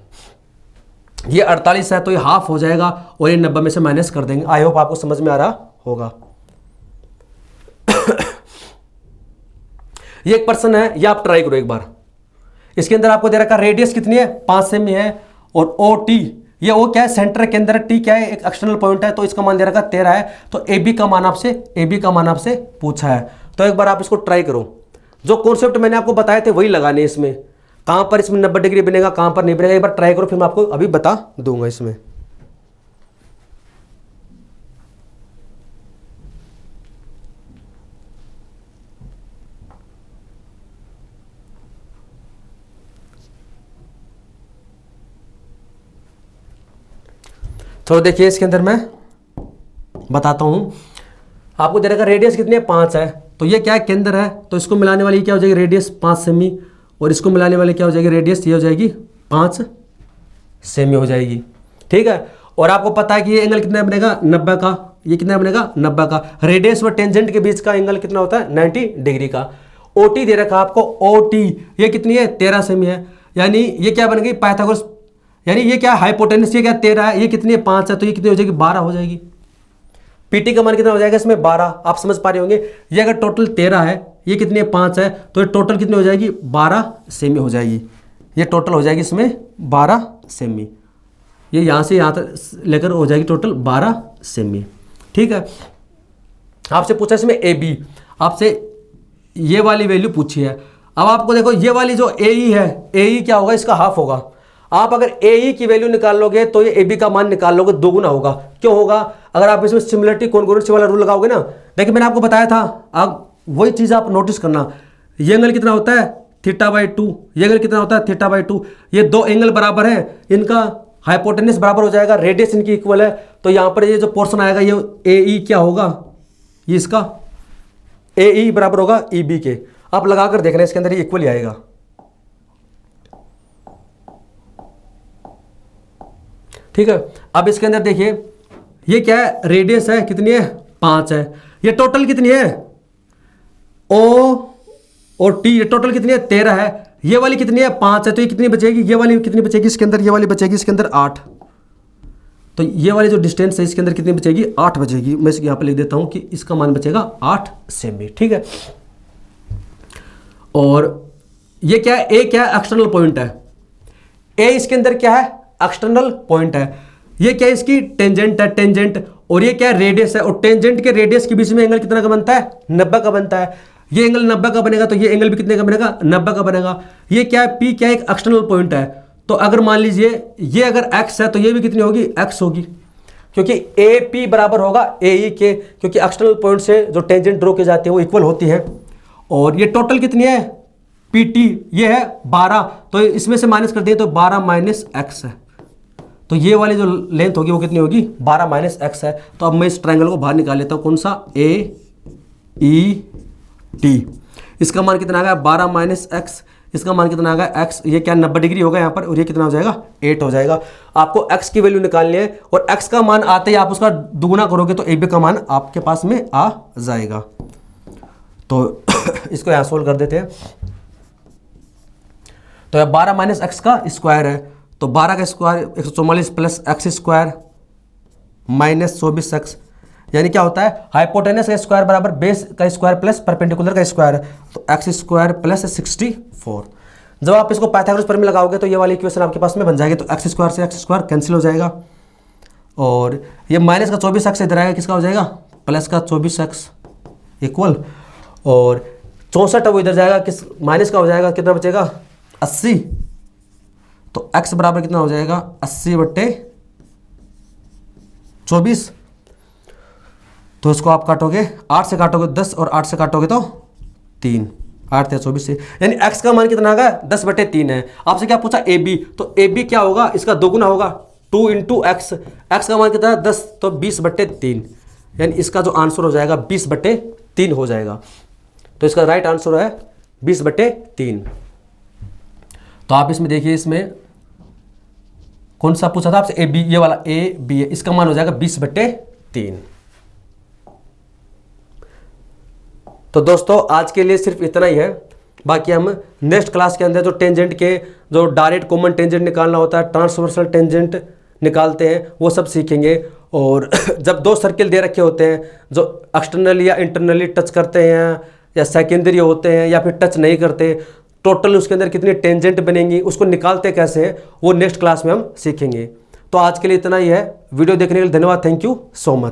ये 48 है तो ये हाफ हो जाएगा और ये 90 में से माइनस कर देंगे। आई होप आपको समझ में आ रहा होगा। ये एक पर्सन है, ये आप ट्राई करो एक बार। इसके अंदर आपको दे रखा रेडियस कितनी है 5 सेमी है, और ओ टी, ये ओ क्या है सेंटर के अंदर, टी क्या है एक एक्सटर्नल पॉइंट है, तो इसका मान दे रखा 13 है। तो ए बी का मान आपसे पूछा है, तो एक बार आप इसको ट्राई करो। जो कॉन्सेप्ट मैंने आपको बताए थे वही लगाने इसमें, कहां पर इसमें 90 डिग्री बनेगा कहां पर नहीं बनेगा, एक बार ट्राई करो, फिर मैं आपको अभी बता दूंगा इसमें। तो देखिए इसके अंदर मैं बताता हूं आपको, दे रखा रेडियस कितनी है 5 है, तो ये क्या है केंद्र है, तो इसको मिलाने वाली क्या हो जाएगी रेडियस 5 सेमी, और इसको मिलाने वाली क्या हो जाएगी रेडियस, ये हो जाएगी 5 सेमी हो जाएगी। ठीक है, और आपको पता है कि ये एंगल कितना बनेगा 90 का, ये कितना बनेगा 90 का। रेडियस व टेंजेंट के बीच का एंगल कितना होता है 90 डिग्री का। ओटी दे रखा आपको, ओटी ये कितनी है 13 सेमी है, यानी ये क्या बन गई पाइथागोरस, यानी ये क्या हाइपोटेनस, ये क्या 13 है, ये कितनी है 5 है, तो ये कितनी हो जाएगी 12 हो जाएगी। पीटी का मान कितना हो जाएगा इसमें 12, आप समझ पा रहे होंगे। ये अगर टोटल 13 है, ये कितनी है 5 है, तो ये टोटल कितनी हो जाएगी 12 सेमी हो जाएगी। ये टोटल हो जाएगी इसमें 12 सेमी, ये यहाँ से यहाँ तक लेकर हो जाएगी टोटल 12 सेमी। ठीक है, आपसे पूछा इसमें ए बी, आपसे ये वाली वैल्यू पूछी है। अब आपको देखो ये वाली जो ए ई है, ए ई क्या होगा इसका हाफ होगा। आप अगर ए ई की वैल्यू निकाल लोगे तो ये ए बी का मान निकाल लोगे दोगुना होगा। क्यों होगा, अगर आप इसमें सिमिलरिटी कॉन्ग्रुएंसी वाला रूल लगाओगे ना, देखिए मैंने आपको बताया था, आप वही चीज आप नोटिस करना। ये एंगल कितना होता है θ/2, ये एंगल कितना होता है θ/2, ये दो एंगल बराबर है, इनका हाइपोटेनस बराबर हो जाएगा, रेडियस इनकी इक्वल है, तो यहां पर ये जो पोर्शन आएगा ये ए ई क्या होगा, ये इसका ए ई बराबर होगा ई बी के। आप लगाकर देख रहे हैं इसके अंदर ये इक्वल ही आएगा। ठीक है, अब इसके अंदर देखिए ये क्या है रेडियस है कितनी है 5 है, ये टोटल कितनी है ओ और टी, ये टोटल कितनी है 13 है, ये वाली कितनी है 5 है, तो ये कितनी बचेगी, ये वाली कितनी बचेगी इसके अंदर, ये वाली बचेगी इसके अंदर 8, तो ये वाली जो डिस्टेंस है इसके अंदर कितनी बचेगी 8 बचेगी। मैं यहाँ पे लिख देता हूं कि इसका मान बचेगा 8 सेमी। ठीक है, और ये क्या है ए क्या है एक्सटर्नल पॉइंट है, ए इसके अंदर क्या है एक्सटर्नल पॉइंट है, ये क्या है इसकी टेंजेंट है, टेंजेंट, और ये क्या है रेडियस है, और टेंजेंट के रेडियस के बीच में एंगल कितना का बनता है 90 का बनता है। ये एंगल 90 का बनेगा तो ये एंगल भी कितने का बनेगा 90 का बनेगा। ये क्या है पी क्या है एक एक्सटर्नल पॉइंट है, तो अगर मान लीजिए ये अगर x है तो ये भी कितनी होगी, x होगी, क्योंकि ए पी बराबर होगा ए ई के, क्योंकि एक्सटर्नल पॉइंट से जो टेंजेंट ड्रॉ की जाती है वो इक्वल होती है। और ये टोटल कितनी है, पी टी ये है 12, तो इसमें से माइनस कर दिए तो 12 माइनस एक्स है, तो ये वाली जो लेंथ होगी वो कितनी होगी, 12 माइनस एक्स है। तो अब मैं इस ट्रायंगल को बाहर निकाल लेता हूँ, कौन सा, ए ई टी, इसका मान कितना आ गया 12 माइनस एक्स, इसका मान कितना आ गया x, ये क्या 90 डिग्री होगा यहाँ पर, और ये कितना हो जाएगा 8 हो जाएगा। आपको x की वैल्यू निकालनी है और x का मान आते ही आप उसका दुगुना करोगे तो AB का मान आपके पास में आ जाएगा। तो इसको यहाँ सोल्व कर देते हैं। तो यह 12 माइनस एक्स का स्क्वायर है, तो 12 का square 144 plus x square minus 24x, यानी क्या होता है, हाइपोटेनस का स्क्वायर बराबर बेस का स्क्वायर प्लस परपेंडिकुलर का स्क्वायर, तो एक्स स्क्वायर प्लस 64। जब आप इसको पाइथागोरस पर में लगाओगे तो ये वाली इक्वेशन आपके पास में बन जाएगी, तो एक्स स्क्वायर से एक्स स्क्वायर कैंसिल हो जाएगा, और ये माइनस का 24x इधर आएगा, किसका हो जाएगा, प्लस का 24x इक्वल, और 64 वो इधर जाएगा, किस माइनस का हो जाएगा, कितना बचेगा 80, तो x बराबर कितना हो जाएगा 80/24। तो इसको आप काटोगे 8 से काटोगे 10 और 8 से काटोगे तो 3, 8 या 24 से, यानी x का मान कितना आ गया 10/3 है। आपसे क्या पूछा a b, तो a b क्या होगा, इसका दोगुना होगा 2 इंटू एक्स, एक्स का मान कितना है 10, तो 20/3, यानी इसका जो आंसर हो जाएगा 20/3 हो जाएगा। तो इसका राइट आंसर है 20/3। तो आप इसमें देखिए, इसमें कौन सा पूछा था आपसे, ए बी, ये वाला ए बी है, इसका मान हो जाएगा 20/3। तो दोस्तों आज के लिए सिर्फ इतना ही है, बाकी हम नेक्स्ट क्लास के अंदर जो टेंजेंट के जो डायरेक्ट कॉमन टेंजेंट निकालना होता है, ट्रांसवर्सल टेंजेंट निकालते हैं, वो सब सीखेंगे। और जब दो सर्किल दे रखे होते हैं जो एक्सटर्नली या इंटरनली टच करते हैं या सेकेंडरी होते हैं या फिर टच नहीं करते, टोटल उसके अंदर कितनी टेंजेंट बनेंगी, उसको निकालते कैसे हैं, वो नेक्स्ट क्लास में हम सीखेंगे। तो आज के लिए इतना ही है। वीडियो देखने के लिए धन्यवाद, थैंक यू सो मच।